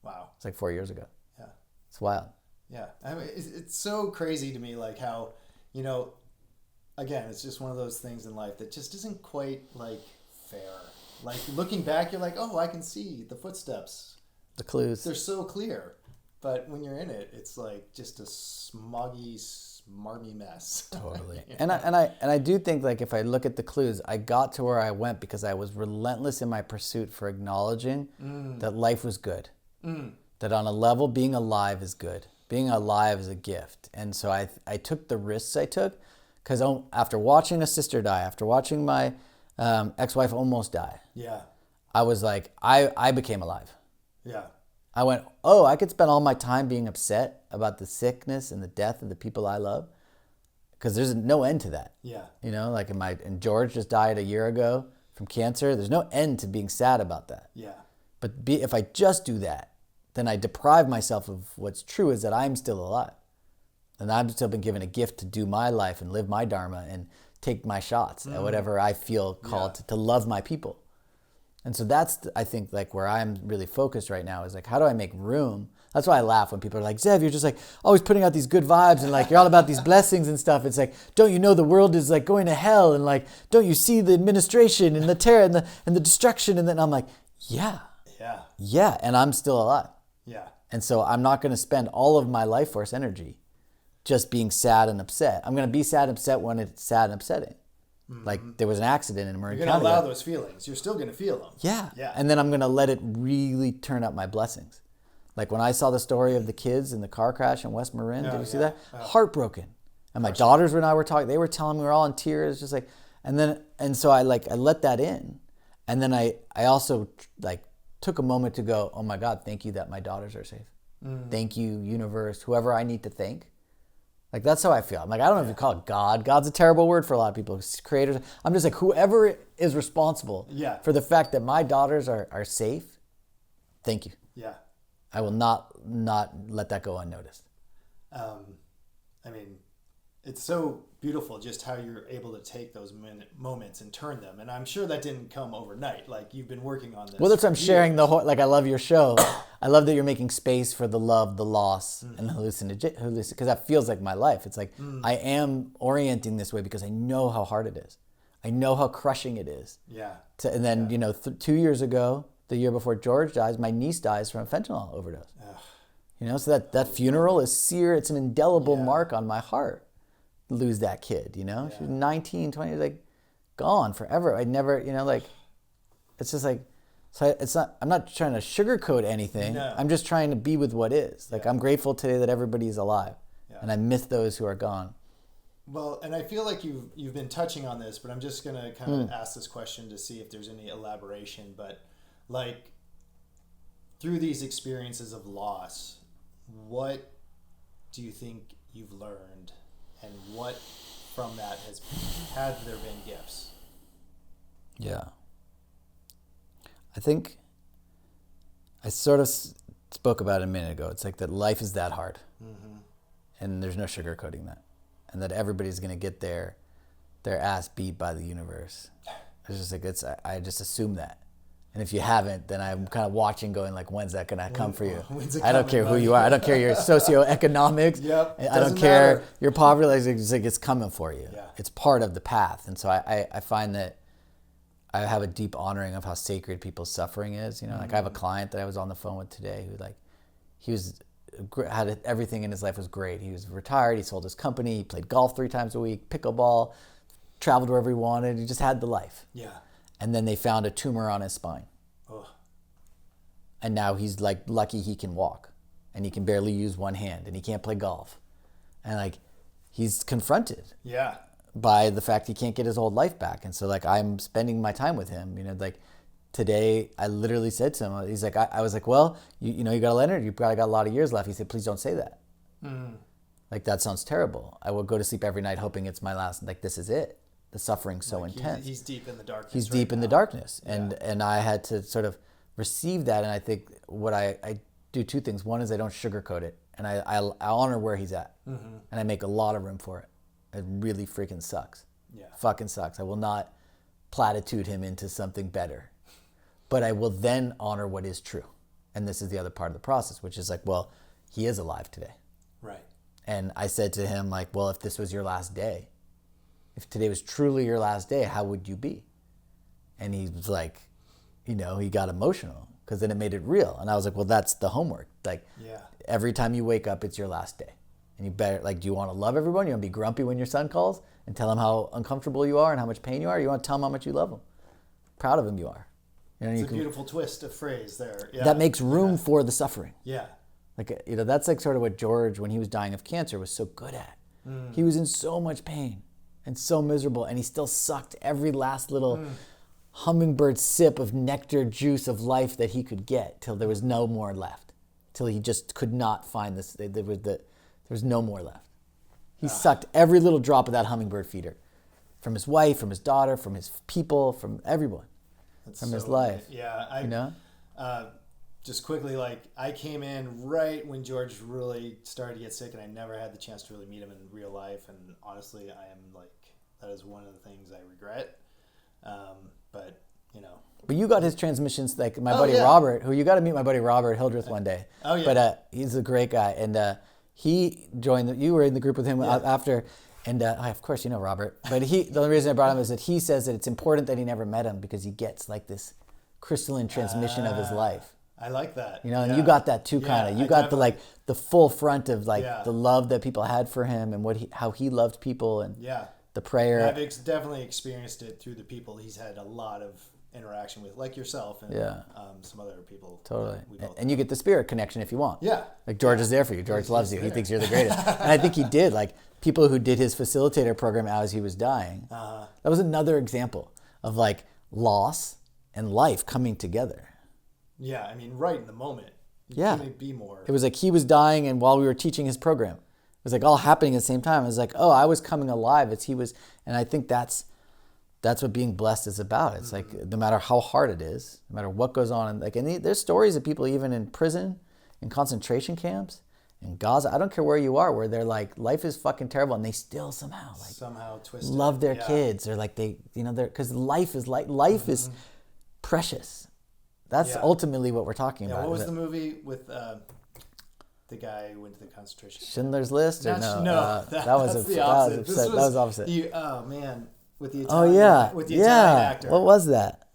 Wow. It's like 4 years ago. Yeah. It's wild. Yeah. It's so crazy to me, like how, again, it's just one of those things in life that just isn't quite like fair. Like looking back, you're like, oh, I can see the footsteps. The clues. They're so clear. But when you're in it, it's like just a smoggy, smarmy mess. Totally. And I do think like if I look at the clues, I got to where I went because I was relentless in my pursuit for acknowledging that life was good. That on a level, being alive is good. Being alive is a gift. And so I took the risks I took because after watching a sister die, after watching my ex-wife almost die, I was like, I became alive. Yeah. I went, oh, I could spend all my time being upset about the sickness and the death of the people I love because there's no end to that. Yeah. Like and George just died a year ago from cancer. There's no end to being sad about that. Yeah. But if I just do that, then I deprive myself of what's true is that I'm still alive. And I've still been given a gift to do my life and live my dharma and take my shots at whatever I feel called to love my people. And so that's, I think, like where I'm really focused right now is like, how do I make room That's why I laugh when people are like, Zev, you're just like always putting out these good vibes and like you're all about these blessings and stuff. It's like, don't you know the world is like going to hell, and like, don't you see the administration and the terror and the destruction? And then I'm like, yeah, and I'm still alive. Yeah. And so I'm not going to spend all of my life force energy just being sad and upset. I'm going to be sad and upset when it's sad and upsetting. Like there was an accident in Marin County. You're going to allow those feelings. You're still going to feel them. Yeah. Yeah. And then I'm going to let it really turn up my blessings. Like when I saw the story of the kids in the car crash in West Marin, did you see that? Heartbroken. And my daughters and I were talking, they were telling me, we were all in tears, just like, and so I let that in. And then I also like took a moment to go, oh my God, thank you that my daughters are safe. Thank you, universe, whoever I need to thank. Like, that's how I feel. I'm like, I don't know if you call it God. God's a terrible word for a lot of people. Creators. I'm just like, whoever is responsible for the fact that my daughters are safe, thank you. Yeah. I will not let that go unnoticed. I mean, it's so beautiful just how you're able to take those moments and turn them. And I'm sure that didn't come overnight. Like, you've been working on this. Well, that's what I'm sharing the whole, like, I love your show. I love that you're making space for the love, the loss, and the hallucination, because that feels like my life. It's like, I am orienting this way because I know how hard it is. I know how crushing it is. Yeah. And then, 2 years ago, the year before George dies, my niece dies from a fentanyl overdose. Ugh. So that funeral is it's an indelible mark on my heart. Lose that kid, She was 19, 20, like gone forever. I never, it's just like, so I'm not trying to sugarcoat anything. No. I'm just trying to be with what is. Like, I'm grateful today that everybody's alive, and I miss those who are gone. Well, and I feel like you've been touching on this, but I'm just going to kind of ask this question to see if there's any elaboration. But like, through these experiences of loss, what do you think you've learned? And what from that have there been gifts? Yeah. I think I sort of spoke about it a minute ago. It's like that life is that hard. And there's no sugarcoating that. And that everybody's going to get their ass beat by the universe. It's just like, I just assume that. And if you haven't, then I'm kind of watching going like, when's that going to come for you? I don't care who you are. I don't care your socioeconomics. I don't care your poverty. It's coming for you. Yeah. It's part of the path. And so I find that I have a deep honoring of how sacred people's suffering is. Like I have a client that I was on the phone with today who had everything in his life was great. He was retired. He sold his company. He played golf 3 times a week, pickleball, traveled wherever he wanted. He just had the life. Yeah. And then they found a tumor on his spine. Ugh. And now he's like lucky he can walk, and he can barely use one hand, and he can't play golf. And like, he's confronted by the fact he can't get his old life back. And so like, I'm spending my time with him, like today I literally said to him, he's like, I was like, well, you got Leonard, you've got a lot of years left. He said, please don't say that. Like, that sounds terrible. I will go to sleep every night hoping it's my last, like, this is it. The suffering's so intense. He's deep in the darkness. He's deep in the darkness. And I had to sort of receive that. And I think what I do 2 things. One is I don't sugarcoat it. And I honor where he's at. And I make a lot of room for it. It really freaking sucks. Yeah. Fucking sucks. I will not platitude him into something better. But I will then honor what is true. And this is the other part of the process, which is like, well, he is alive today. Right. And I said to him, like, well, if this was your last day, if today was truly your last day, how would you be? And he was like, he got emotional because then it made it real. And I was like, well, that's the homework. Like, every time you wake up, it's your last day. And you better, like, do you want to love everyone? You want to be grumpy when your son calls and tell him how uncomfortable you are and how much pain you are? You want to tell him how much you love him? Proud of him you are. It's a beautiful twist of phrase there. Yeah. That makes room for the suffering. Yeah. Like, that's like sort of what George, when he was dying of cancer, was so good at. He was in so much pain and so miserable, and he still sucked every last little hummingbird sip of nectar juice of life that he could get till there was no more left. Till he just could not find this. There was no more left. He sucked every little drop of that hummingbird feeder from his wife, from his daughter, from his people, from everyone, from his life. Yeah. Just quickly, like, I came in right when George really started to get sick, and I never had the chance to really meet him in real life. And honestly, I am like, that is one of the things I regret. But But you got his transmissions, like my Oh, buddy yeah. Robert, who you got to meet my buddy Robert Hildreth one day. Oh, yeah. But he's a great guy. And he joined, you were in the group with him after. And of course, you know Robert. But the only reason I brought him is that he says that it's important that he never met him because he gets like this crystalline transmission of his life. I like that. You know, and you got that too, kind of. You got the full front of the love that people had for him and how he loved people and the prayer. And I've definitely experienced it through the people he's had a lot of interaction with, like yourself and some other people. Totally. And you get the spirit connection if you want. Yeah. Like George is there for you. George loves you. He thinks you're the greatest. And I think he did. Like people who did his facilitator program as he was dying. That was another example of like loss and life coming together. Yeah. I mean, right in the moment. You couldn't be more. It was like he was dying and while we were teaching his program. It was like all happening at the same time. It was like, oh, I was coming alive as he was. And I think that's what being blessed is about. It's like no matter how hard it is, no matter what goes on, and there's stories of people even in prison, in concentration camps, in Gaza. I don't care where you are, where they're like life is fucking terrible, and they still somehow twisted. love their kids, or like they're because life is precious. That's ultimately what we're talking about. What was the movie with the guy who went to the concentration camp? Schindler's List? Or No, that was the opposite. that was opposite. Oh man. With the Italian, with the Italian actor. What was that?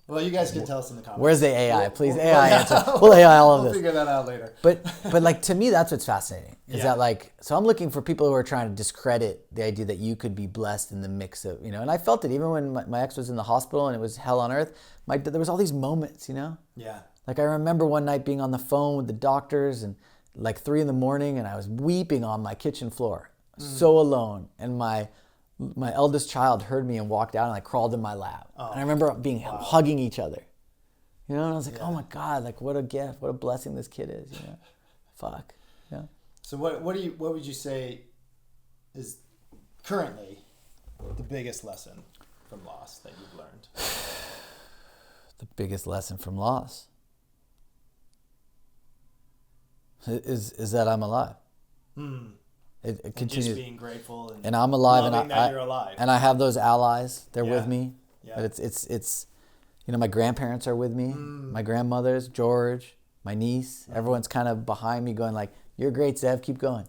Well, you guys can tell us in the comments. Where's the AI? Please, AI answer. We'll AI all of this. We'll figure that out later. But like to me, that's what's fascinating. Is that like, so I'm looking for people who are trying to discredit the idea that you could be blessed in the mix of, and I felt it even when my ex was in the hospital and it was hell on earth. There was all these moments, Yeah. Like I remember one night being on the phone with the doctors and like 3 a.m. and I was weeping on my kitchen floor, so alone. And my eldest child heard me and walked out and like crawled in my lap. And I remember hugging each other. And I was like, oh my God, like what a gift, what a blessing this kid is, Fuck. Yeah. So what would you say is currently the biggest lesson from loss that you've learned? The biggest lesson from loss is that I'm alive. It continues. Just being grateful and I'm alive, loving that you're alive. And I have those allies. They're with me. Yeah. But it's my grandparents are with me. My grandmothers, George, my niece. Everyone's kind of behind me, going like, "You're great, Zev. Keep going.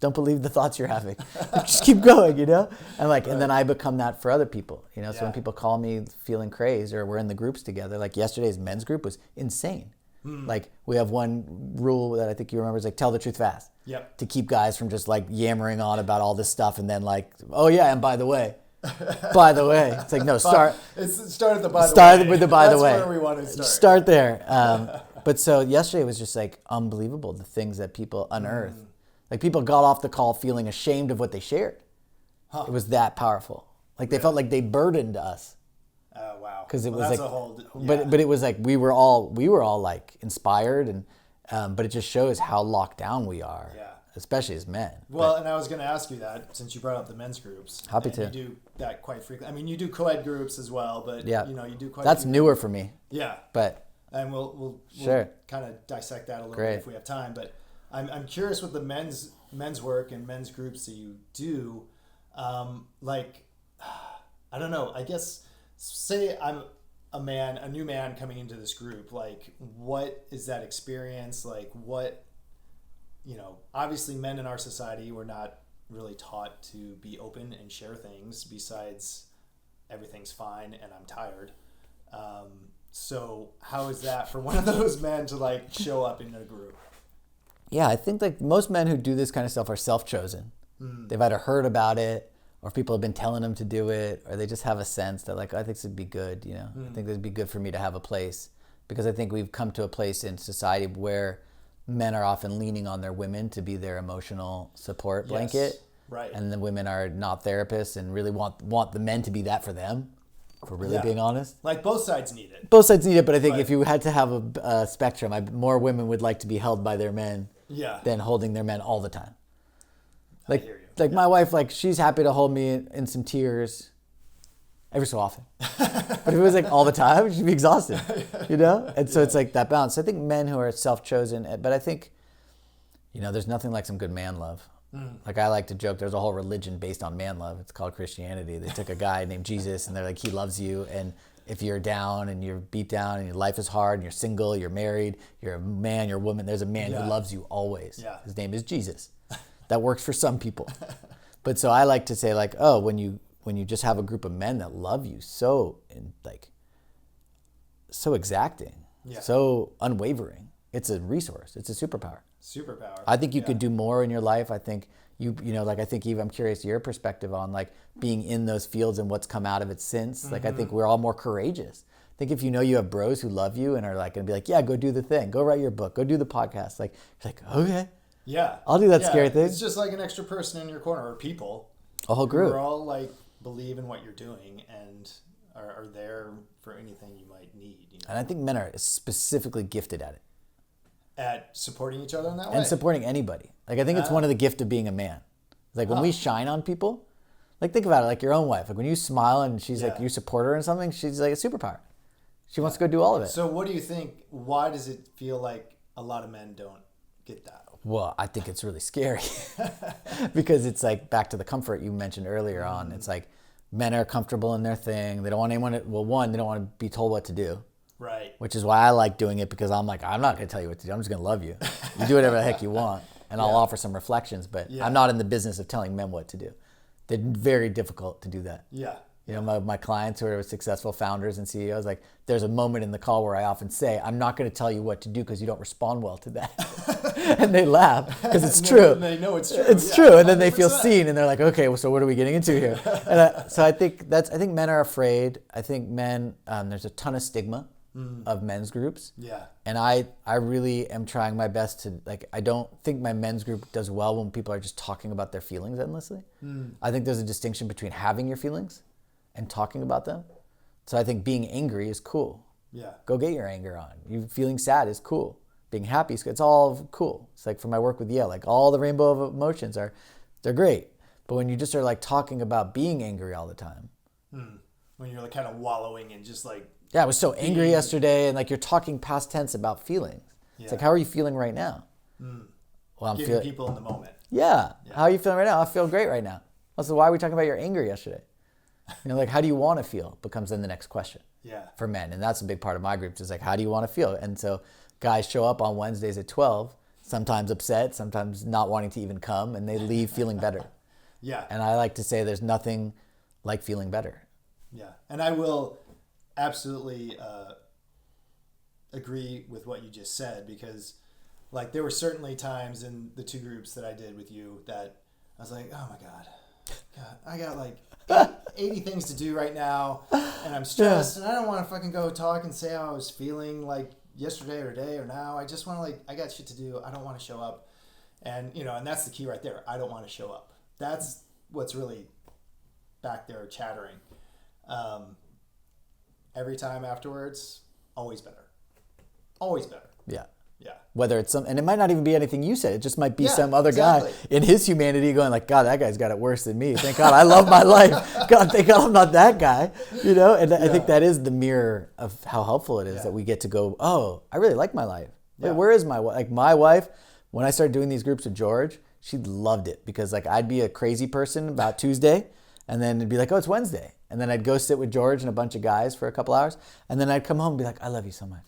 Don't believe the thoughts you're having. Just keep going." And like, and then I become that for other people. So when people call me feeling crazed, or we're in the groups together, like yesterday's men's group was insane. Like we have one rule that I think you remember is like tell the truth fast. Yep. To keep guys from just like yammering on about all this stuff and then like, oh yeah, and by the way, it's like no, start with the by the way. Start with the by the way. That's where we want to start. Start there. But so yesterday was just like unbelievable, the things that people unearthed. Like people got off the call feeling ashamed of what they shared. It was that powerful. Like they felt like they burdened us. Oh wow! Because it was that's like, a whole, but it was like we were all like inspired and, but it just shows how locked down we are, especially as men. Well, and I was going to ask you that since you brought up the men's groups. Happy to. You do that quite frequently. I mean, you do co-ed groups as well, but you do quite. That's newer for me. Yeah. But. And we'll kind of dissect that a little bit if we have time. But I'm curious with the men's work and men's groups that you do, like, I don't know. I guess say I'm a new man coming into this group. Like, what is that experience? Like, what, obviously men in our society, we're not really taught to be open and share things besides everything's fine and I'm tired. So how is that for one of those men to like show up in a group? Yeah, I think like most men who do this kind of stuff are self-chosen. They've either heard about it or people have been telling them to do it, or they just have a sense that like, I think this would be good, I think this would be good for me to have a place, because I think we've come to a place in society where men are often leaning on their women to be their emotional support blanket. Right. And the women are not therapists and really want the men to be that for them, if we're really being honest. Like both sides need it. Both sides need it, but I think if you had to have a spectrum, more women would like to be held by their men than holding their men all the time. Like, I hear you. Like my wife, like she's happy to hold me in some tears every so often. But if it was like all the time, she'd be exhausted, And so it's like that balance. So I think men who are self-chosen, but I think, there's nothing like some good man love. Like I like to joke, there's a whole religion based on man love. It's called Christianity. They took a guy named Jesus and they're like, he loves you. And if you're down and you're beat down and your life is hard and you're single, you're married, you're a man, you're a woman, there's a man who loves you always. Yeah. His name is Jesus. That works for some people. But so I like to say like, oh, when you just have a group of men that love you so exacting, so unwavering, it's a resource. It's a superpower. I think you could do more in your life. I think I think Eve, I'm curious your perspective on like being in those fields and what's come out of it since. Like, I think we're all more courageous. I think if you know you have bros who love you and are like going to be like, yeah, go do the thing, go write your book, go do the podcast. Like, you're like, okay. Yeah. I'll do that scary thing. It's just like an extra person in your corner, or people. A whole group. Who are all like believe in what you're doing and are there for anything you might need. You know? And I think men are specifically gifted at it. At supporting each other in that way? And supporting anybody. Like, I think it's one of the gifts of being a man. Like, when we shine on people, like, think about it, like your own wife. Like, when you smile and she's like, you support her in something, she's like a superpower. She wants to go do all of it. So what do you think, why does it feel like a lot of men don't get that? Well, I think it's really scary because it's like back to the comfort you mentioned earlier on. It's like men are comfortable in their thing. They don't want anyone to, they don't want to be told what to do. Right. Which is why I like doing it, because I'm like, I'm not going to tell you what to do. I'm just going to love you. You do whatever the heck you want. And I'll offer some reflections, but I'm not in the business of telling men what to do. They're very difficult to do that. Yeah. You know, my clients who are successful founders and CEOs, like, there's a moment in the call where I often say, I'm not going to tell you what to do because you don't respond well to that. And they laugh because it's true. They know it's true. It's true. And then they feel seen and they're like, okay, well, so what are we getting into here? And so I think men are afraid. I think men, there's a ton of stigma of men's groups. Yeah. And I really am trying my best to, like, I don't think my men's group does well when people are just talking about their feelings endlessly. I think there's a distinction between having your feelings and talking about them. So I think being angry is cool. Yeah. Go get your anger on. You feeling sad is cool. Being happy is, it's all cool. It's like for my work with Yale, like all the rainbow of emotions they're great. But when you just are like talking about being angry all the time. When you're like kind of wallowing in just like. Yeah, I was so angry yesterday, and like you're talking past tense about feelings. Yeah. It's like, how are you feeling right now? Well, I'm feeling people in the moment. Yeah. How are you feeling right now? I feel great right now. Also, why are we talking about your anger yesterday? You know, like, how do you want to feel becomes then the next question for men. And that's a big part of my group, is like, how do you want to feel? And so guys show up on Wednesdays at 12, sometimes upset, sometimes not wanting to even come, and they leave feeling better. Yeah. And I like to say there's nothing like feeling better. Yeah. And I will absolutely agree with what you just said, because like there were certainly times in the two groups that I did with you that I was like, oh my God, I got like 80 things to do right now, and I'm stressed, and I don't want to fucking go talk and say how I was feeling like yesterday or today or now. I just want to, like, I got shit to do. I don't want to show up. And, you know, and that's the key right there. I don't want to show up. That's what's really back there chattering. Every time afterwards, always better. Always better. Yeah. Yeah. Whether it's and it might not even be anything you said. It just might be some other guy in his humanity going like, God, that guy's got it worse than me. Thank God I love my life. God, thank God I'm not that guy. You know, and I think that is the mirror of how helpful it is that we get to go, oh, I really like my life. Wait, where is my wife? Like, my wife, when I started doing these groups with George, she loved it, because like I'd be a crazy person about Tuesday, and then it'd be like, oh, it's Wednesday. And then I'd go sit with George and a bunch of guys for a couple hours. And then I'd come home and be like, I love you so much.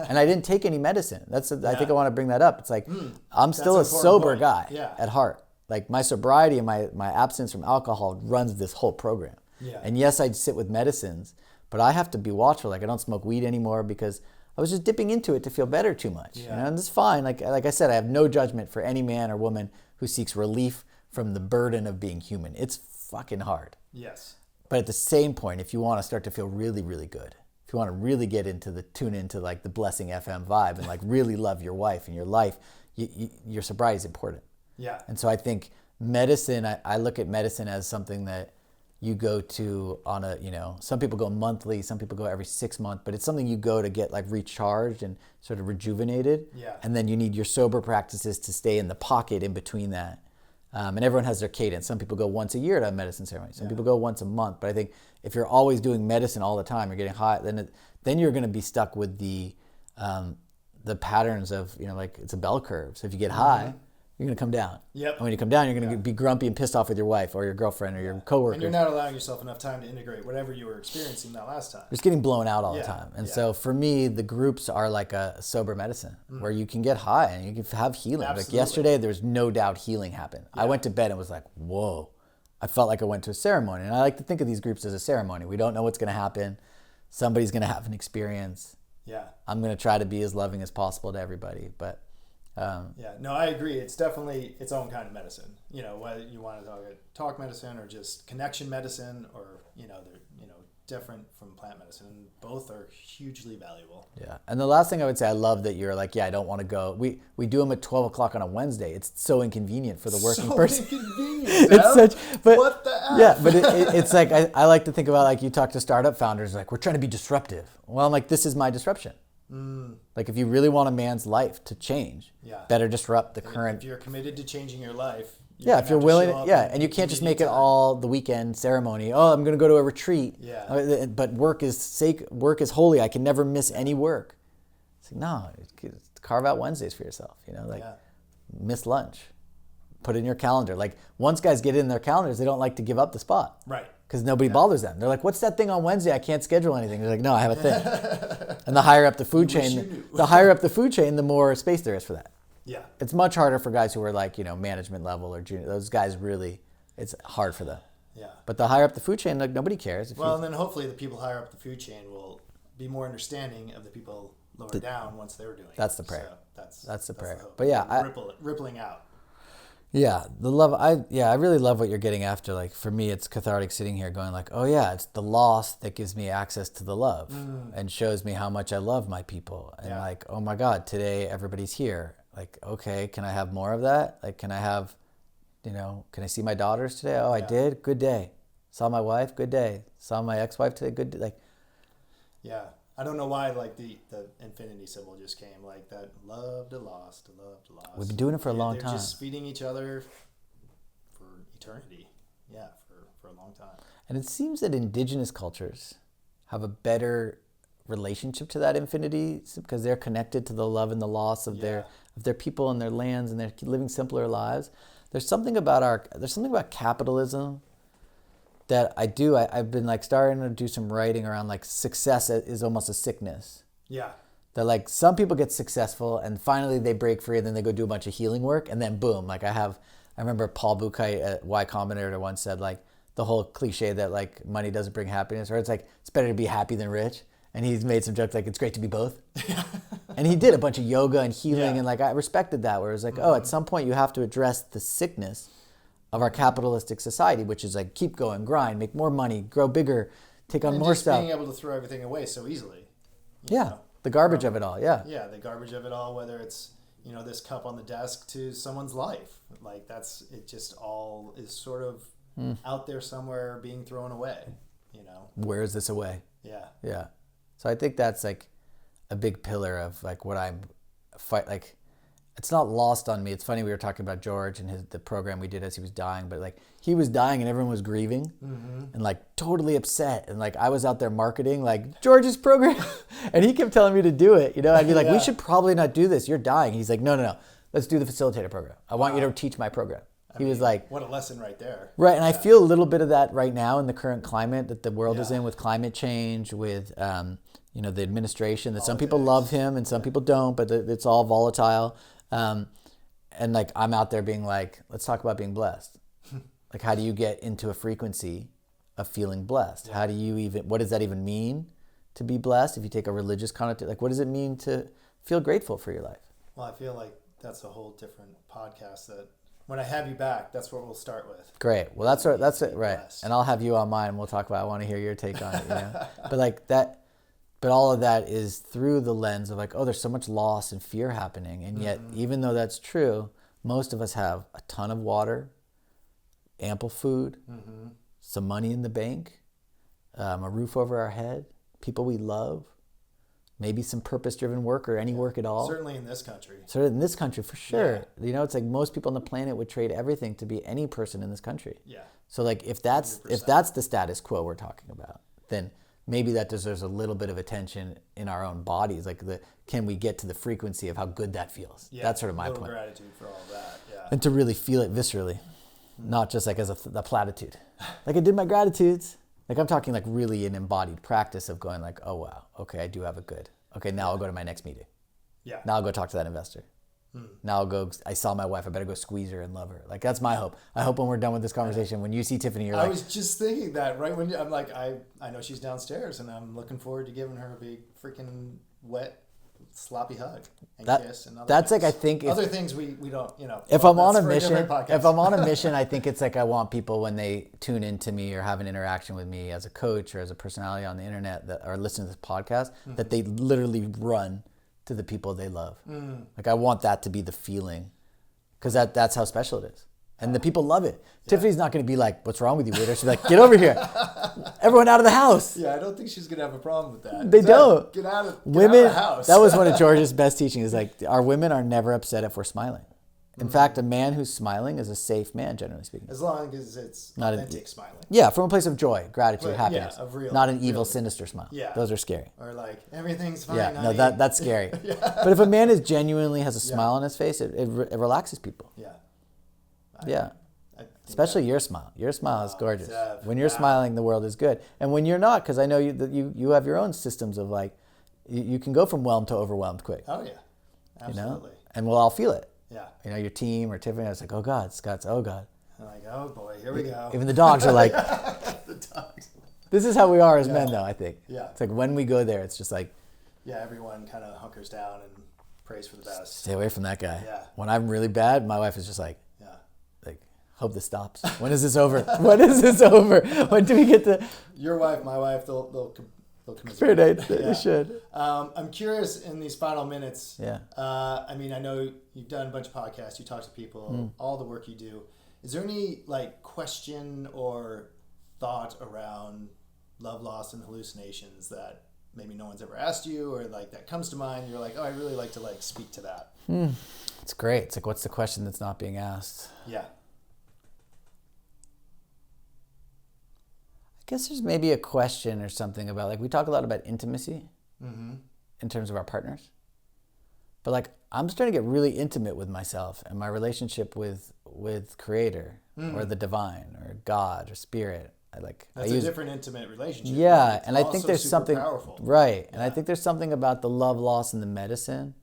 And I didn't take any medicine. I think I want to bring that up. It's like, I'm still a sober guy at heart. Like, my sobriety and my abstinence from alcohol runs this whole program. Yeah. And yes, I'd sit with medicines, but I have to be watchful. Like, I don't smoke weed anymore because I was just dipping into it to feel better too much. Yeah. You know? And it's fine. Like I said, I have no judgment for any man or woman who seeks relief from the burden of being human. It's fucking hard. Yes. But at the same point, if you want to start to feel really, really good, if you want to really get into tune into like the Blessing FM vibe and like really love your wife and your life, your sobriety is important. Yeah. And so I think medicine, I look at medicine as something that you go to on a, you know, some people go monthly, some people go every 6 months, but it's something you go to get like recharged and sort of rejuvenated. Yeah. And then you need your sober practices to stay in the pocket in between that. And everyone has their cadence. Some people go once a year to a medicine ceremony. Some people go once a month. But I think if you're always doing medicine all the time, you're getting high, then you're going to be stuck with the patterns of, you know, like it's a bell curve. So if you get high, you're going to come down. Yep. And when you come down, you're going to be grumpy and pissed off with your wife or your girlfriend or your coworker. And you're not allowing yourself enough time to integrate whatever you were experiencing that last time. You're just getting blown out all the time. And so for me, the groups are like a sober medicine where you can get high and you can have healing. Absolutely. Like yesterday, there was no doubt healing happened. I went to bed and was like, whoa. I felt like I went to a ceremony. And I like to think of these groups as a ceremony. We don't know what's going to happen. Somebody's going to have an experience. Yeah. I'm going to try to be as loving as possible to everybody. But no, I agree. It's definitely its own kind of medicine. You know, whether you want to talk medicine or just connection medicine, or they're different from plant medicine, and both are hugely valuable. Yeah, and the last thing I would say, I love that you're like, I don't want to go. We do them at 12 o'clock on a Wednesday. It's so inconvenient for the working person. Inconvenient. It's such, but what the F? Yeah, but it's like I like to think about, like, you talk to startup founders, like, we're trying to be disruptive. Well, I'm like, this is my disruption. Like, if you really want a man's life to change, better disrupt the current. If you're committed to changing your life. If you're willing, and you can't just make it all the weekend ceremony. Oh, I'm going to go to a retreat. Yeah. But work is holy. I can never miss any work. It's like, no, carve out Wednesdays for yourself. Miss lunch, put it in your calendar. Like, once guys get it in their calendars, they don't like to give up the spot. Right. Because nobody bothers them. They're like, what's that thing on Wednesday? I can't schedule anything. They're like, no, I have a thing. And the higher up the food chain, the more space there is for that. Yeah. It's much harder for guys who are like, management level or junior. Those guys really, it's hard for them. Yeah. But the higher up the food chain, like, nobody cares. And then hopefully the people higher up the food chain will be more understanding of the people lower down once they're doing it. That's the prayer. So that's the prayer. The hope. But rippling out. Yeah, the love. I really love what you're getting after. Like, for me, it's cathartic sitting here going like, oh yeah, it's the loss that gives me access to the love and shows me how much I love my people. And like, oh my God, today everybody's here. Like, okay, can I have more of that? Like, can I have, can I see my daughters today? Oh, I did? Good day. Saw my wife? Good day. Saw my ex-wife today? Good day. Like, yeah. I don't know why, like, the infinity symbol just came, like that love to loss, to love to loss. We've been doing it for a long time. They're just feeding each other for eternity. Yeah, for a long time. And it seems that indigenous cultures have a better relationship to that infinity because they're connected to the love and the loss of their people and their lands, and they're living simpler lives. There's something about capitalism that I've been like starting to do some writing around, like, success is almost a sickness. Yeah. That, like, some people get successful and finally they break free and then they go do a bunch of healing work and then boom. Like, I remember Paul Buchheit at Y Combinator once said, like, the whole cliche that, like, money doesn't bring happiness, or it's like, it's better to be happy than rich. And he's made some jokes like, it's great to be both. And he did a bunch of yoga and healing and, like, I respected that, where it was like, oh, at some point you have to address the sickness of our capitalistic society, which is like, keep going, grind, make more money, grow bigger, take on more stuff. Being able to throw everything away so easily. The garbage of it all, Yeah, the garbage of it all, whether it's, this cup on the desk to someone's life. Like, it just all is sort of out there somewhere being thrown away, Where is this away? Yeah. Yeah. So I think that's, like, a big pillar of, like, what I'm like, it's not lost on me. It's funny, we were talking about George and the program we did as he was dying, but, like, he was dying and everyone was grieving and, like, totally upset. And, like, I was out there marketing, like, George's program. And he kept telling me to do it. I'd be like, we should probably not do this. You're dying. He's like, no. Let's do the facilitator program. I want you to teach my program. He was like, what a lesson right there. Right. And I feel a little bit of that right now in the current climate that the world is in, with climate change, with, the administration, that some people love him and some people don't, but it's all volatile. And, like, I'm out there being like, let's talk about being blessed. Like, how do you get into a frequency of feeling blessed? How do you what does that even mean to be blessed? If you take a religious connotation, like, what does it mean to feel grateful for your life? Well, I feel like that's a whole different podcast that when I have you back, that's what we'll start with. Great. Well, that's it. Right. Blessed. And I'll have you on mine. We'll talk about, I want to hear your take on it, But, like, that, but all of that is through the lens of, like, oh, there's so much loss and fear happening. And yet, even though that's true, most of us have a ton of water, ample food, some money in the bank, a roof over our head, people we love, maybe some purpose-driven work or any work at all. Certainly in this country. Certainly in this country, for sure. Yeah. It's like most people on the planet would trade everything to be any person in this country. Yeah. So, like, if that's 100%. The status quo we're talking about, then maybe that deserves a little bit of attention in our own bodies. Like, can we get to the frequency of how good that feels? Yeah, that's sort of my point. point. Gratitude for all of that. Yeah. And to really feel it viscerally, not just like as a platitude. Like I did my gratitudes. Like I'm talking like really an embodied practice of going like, oh wow, okay, I do have it good. Okay, now I'll go to my next meeting. Yeah. Now I'll go talk to that investor. Now I'll go, I saw my wife, I better go squeeze her and love her. Like that's my hope. I hope when we're done with this conversation, when you see Tiffany, you're like. I was just thinking that right when I'm like, I know she's downstairs and I'm looking forward to giving her a big freaking wet sloppy hug and kiss and other that's things. like I think other things we don't if I'm on a mission I think it's like I want people when they tune into me or have an interaction with me as a coach or as a personality on the internet that are listening to this podcast that they literally run to the people they love. Like I want that to be the feeling because that's how special it is. And the people love it. Yeah. Tiffany's not going to be like, what's wrong with you, waiter? She's like, get over here. Everyone out of the house. Yeah, I don't think she's going to have a problem with that. They don't. Get out of the house. That was one of George's best teachings. Is like, our women are never upset if we're smiling. In fact, a man who's smiling is a safe man, generally speaking. As long as it's not authentic smiling. Yeah, from a place of joy, gratitude, happiness. Yeah, of real. Not an evil, sinister smile. Yeah. Those are scary. Or like, everything's fine. Yeah, no, that's scary. Yeah. But if a man is genuinely has a smile on his face, it relaxes people. Yeah. Especially your smile. Your smile is gorgeous. Zev, when you're smiling, the world is good. And when you're not, because I know you have your own systems of like, you can go from whelmed to overwhelmed quick. Oh yeah, absolutely. And we'll all feel it. Yeah. Your team or Tiffany, it's like, oh God, Scott's, oh God. I'm like, oh boy, here we go. Even the dogs are like, the dogs. This is how we are as men though, I think. Yeah. It's like when we go there, it's just like. Yeah, everyone kind of hunkers down and prays for the best. Stay away from that guy. Yeah. When I'm really bad, my wife is just like, hope this stops. When is this over? When is this over? When do we get to? Your wife, my wife, they'll commiserate. They should. I'm curious in these final minutes. Yeah. I mean, I know you've done a bunch of podcasts. You talk to people. All the work you do. Is there any like question or thought around love, loss, and hallucinations that maybe no one's ever asked you, or like that comes to mind? You're like, oh, I really like to like speak to that. It's great. It's like, what's the question that's not being asked? Yeah. I guess there's maybe a question or something about like we talk a lot about intimacy in terms of our partners, but like I'm starting to get really intimate with myself and my relationship with Creator or the divine or God or Spirit. That's a different intimate relationship. Yeah, right? and I think there's something powerful. Right, and I think there's something about the love, loss, and the medicine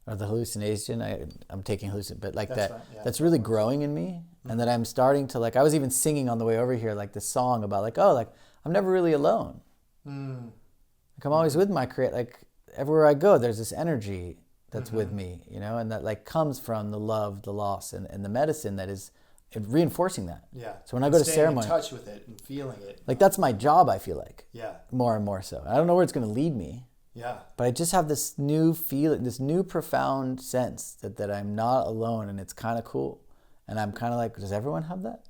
or the hallucination. I'm taking hallucination, but like that's really growing in me. And that I'm starting to like, I was even singing on the way over here, like this song about like, oh, like I'm never really alone. Like I'm always with my Creator. Like everywhere I go, there's this energy that's with me, and that like comes from the love, the loss, and the medicine that is reinforcing that. Yeah. So when I go to ceremony, in touch with it and feeling it. Like that's my job, I feel like. Yeah. More and more so. I don't know where it's going to lead me. Yeah. But I just have this new feeling, this new profound sense that I'm not alone, and it's kind of cool. And I'm kind of like, does everyone have that?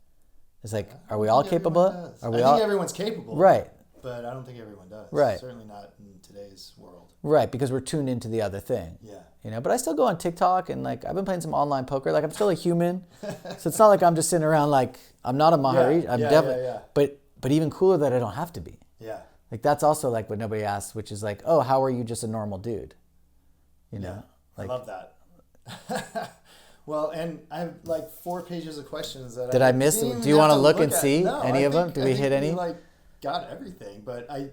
It's like, are we all capable? I think everyone's capable. Right. But I don't think everyone does. Right. Certainly not in today's world. Right, because we're tuned into the other thing. Yeah. But I still go on TikTok and like I've been playing some online poker. Like I'm still a human. So it's not like I'm just sitting around like I'm not a Maharishi. I'm definitely but even cooler that I don't have to be. Yeah. Like that's also like what nobody asks, which is like, oh, how are you just a normal dude? Yeah. Like, I love that. Well, and I have like 4 pages of questions that I miss? Do you want to look and see any of them? Do we hit any? Like got everything, but I'd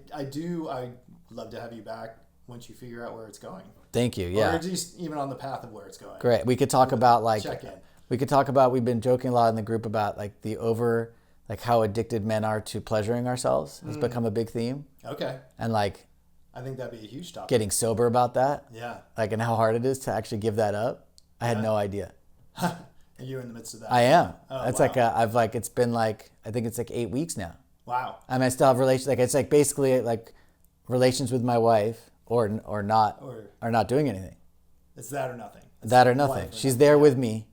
love to have you back once you figure out where it's going. Thank you. Yeah. Or at least even on the path of where it's going. Great. We could talk about like check in. We could talk about, we've been joking a lot in the group about like like how addicted men are to pleasuring ourselves has become a big theme. Okay. And like I think that'd be a huge topic. Getting sober about that. Yeah. Like and how hard it is to actually give that up. I had no idea. Are you in the midst of that? I am. Oh, it's wow. like it's been like I think it's like 8 weeks now. Wow. I mean, I still have relations. Like it's like basically like relations with my wife or not doing anything. It's that or nothing. That or nothing. She's there with me.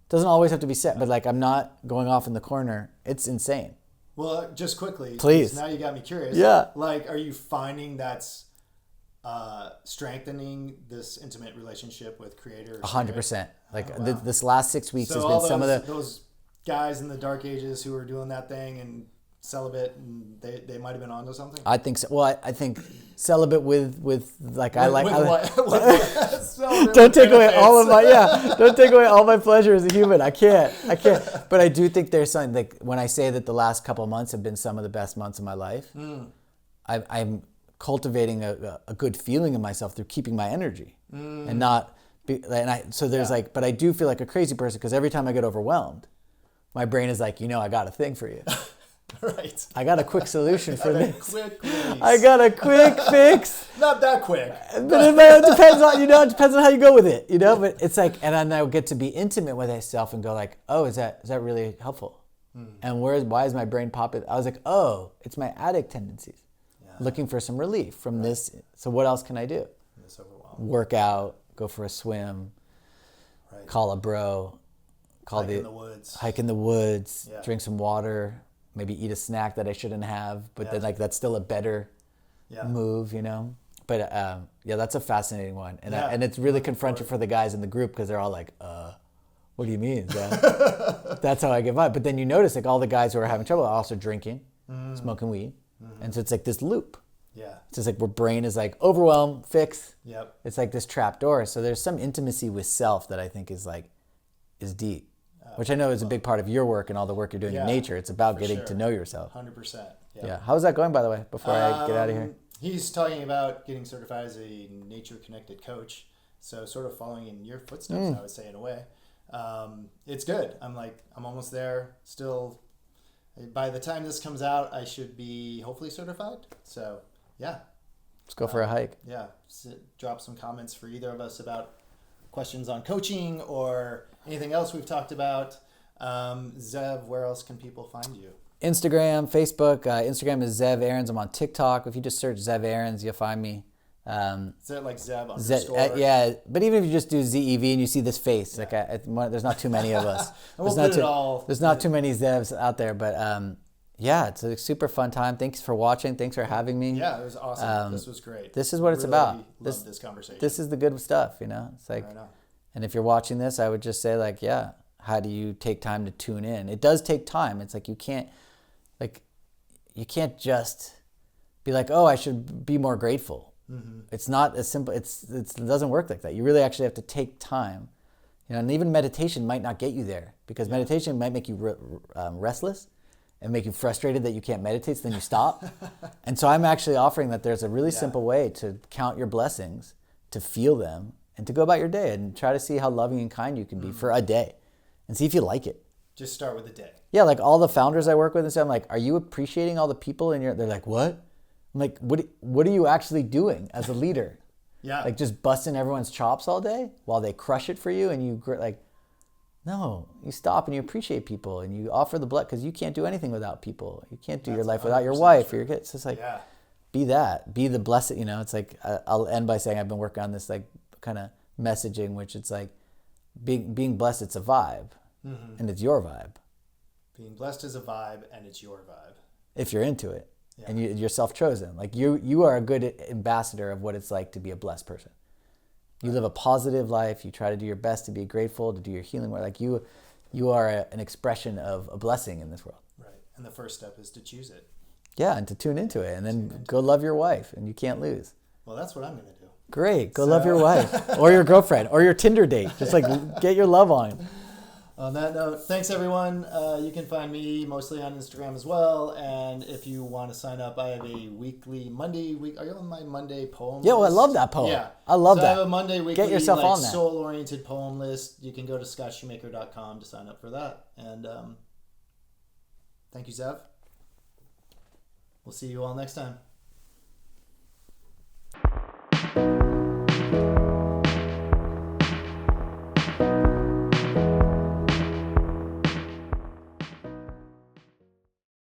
Doesn't always have to be set, but like I'm not going off in the corner. It's insane. Well, just quickly, please. Now you got me curious. Yeah. Like, are you finding that's strengthening this intimate relationship with Creator? 100%. Like this last 6 weeks has been some of those guys in the dark ages who were doing that thing and celibate and they might have been onto something? I think so. Well, I think celibate with like I like. Don't take away all of my Don't take away all my pleasure as a human. I can't. But I do think there's something like when I say that the last couple of months have been some of the best months of my life. I'm cultivating a good feeling in myself through keeping my energy and not. But I do feel like a crazy person because every time I get overwhelmed, my brain is like, I got a thing for you. Right. I got a quick solution for this. Quick I got a quick fix. Not that quick. But it depends on, it depends on how you go with it, but it's like, and then I get to be intimate with myself and go like, oh, is that really helpful? And why is my brain popping? I was like, oh, it's my addict tendencies. Looking for some relief from this. So what else can I do? This overwhelm. Work out, go for a swim, call a bro, hike in the woods, drink some water, maybe eat a snack that I shouldn't have, but then that's still a better move, But that's a fascinating one, and it's really confronting for the guys in the group because they're all like, "What do you mean?" That's how I get by. But then you notice like all the guys who are having trouble are also drinking, smoking weed, and so it's like this loop. Yeah. It's just like where brain is like overwhelm, fix. Yep. It's like this trap door. So there's some intimacy with self that I think is deep, which I know is a big part of your work and all the work you're doing in nature. It's about getting to know yourself. 100%. Yeah. How's that going, by the way, before I get out of here? He's talking about getting certified as a nature-connected coach. So sort of following in your footsteps, I would say, in a way. It's good. I'm almost there. Still, by the time this comes out, I should be hopefully certified. So, yeah. Let's go for a hike. Yeah. Drop some comments for either of us about questions on coaching or anything else we've talked about. Zev, where else can people find you? Instagram, Facebook. Instagram is Zev Aarons. I'm on TikTok. If you just search Zev Aarons, you'll find me. Is it like Zev underscore? Yeah, but even if you just do ZEV and you see this face, there's not too many of us. There's not too many Zevs out there, but it's a super fun time. Thanks for watching. Thanks for having me. Yeah, it was awesome. This was great. This is what it's about. Love this conversation. This is the good stuff, It's like, and if you're watching this, I would just say how do you take time to tune in? It does take time. It's like you can't just be like, oh, I should be more grateful. It's not as simple. It doesn't work like that. You really actually have to take time, and even meditation might not get you there because meditation might make you restless and make you frustrated that you can't meditate, so then you stop. And so I'm actually offering that there's a really simple way to count your blessings, to feel them, and to go about your day and try to see how loving and kind you can be for a day and see if you like it. Just start with the day. Yeah, like all the founders I work with and say, I'm like, are you appreciating all the people in your, they're like, what? I'm like, what are you actually doing as a leader? Yeah. Like just busting everyone's chops all day while they crush it for you and you no, you stop and you appreciate people and you offer the blood because you can't do anything without people. You can't do your life without your wife or your kids. It's just be the blessed, It's like, I'll end by saying I've been working on this kind of messaging, which it's like being blessed, it's a vibe and it's your vibe. Being blessed is a vibe and it's your vibe. If you're into it. And you're self-chosen. Like you are a good ambassador of what it's like to be a blessed person. You live a positive life. You try to do your best to be grateful, to do your healing work. Like you are an expression of a blessing in this world. Right. And the first step is to choose it. Yeah, and to tune into it. And then go love your wife. And you can't lose. Well, that's what I'm going to do. Great. Go love your wife. Or your girlfriend. Or your Tinder date. Just get your love on. On that note, thanks everyone. You can find me mostly on Instagram as well. And if you want to sign up, I have a weekly Monday week. Are you on my Monday poem list? I love that poem. Yeah. I love that. I have a Monday weekly Get yourself on that. soul-oriented poem list. You can go to scottshoemaker.com to sign up for that. And thank you, Zev. We'll see you all next time.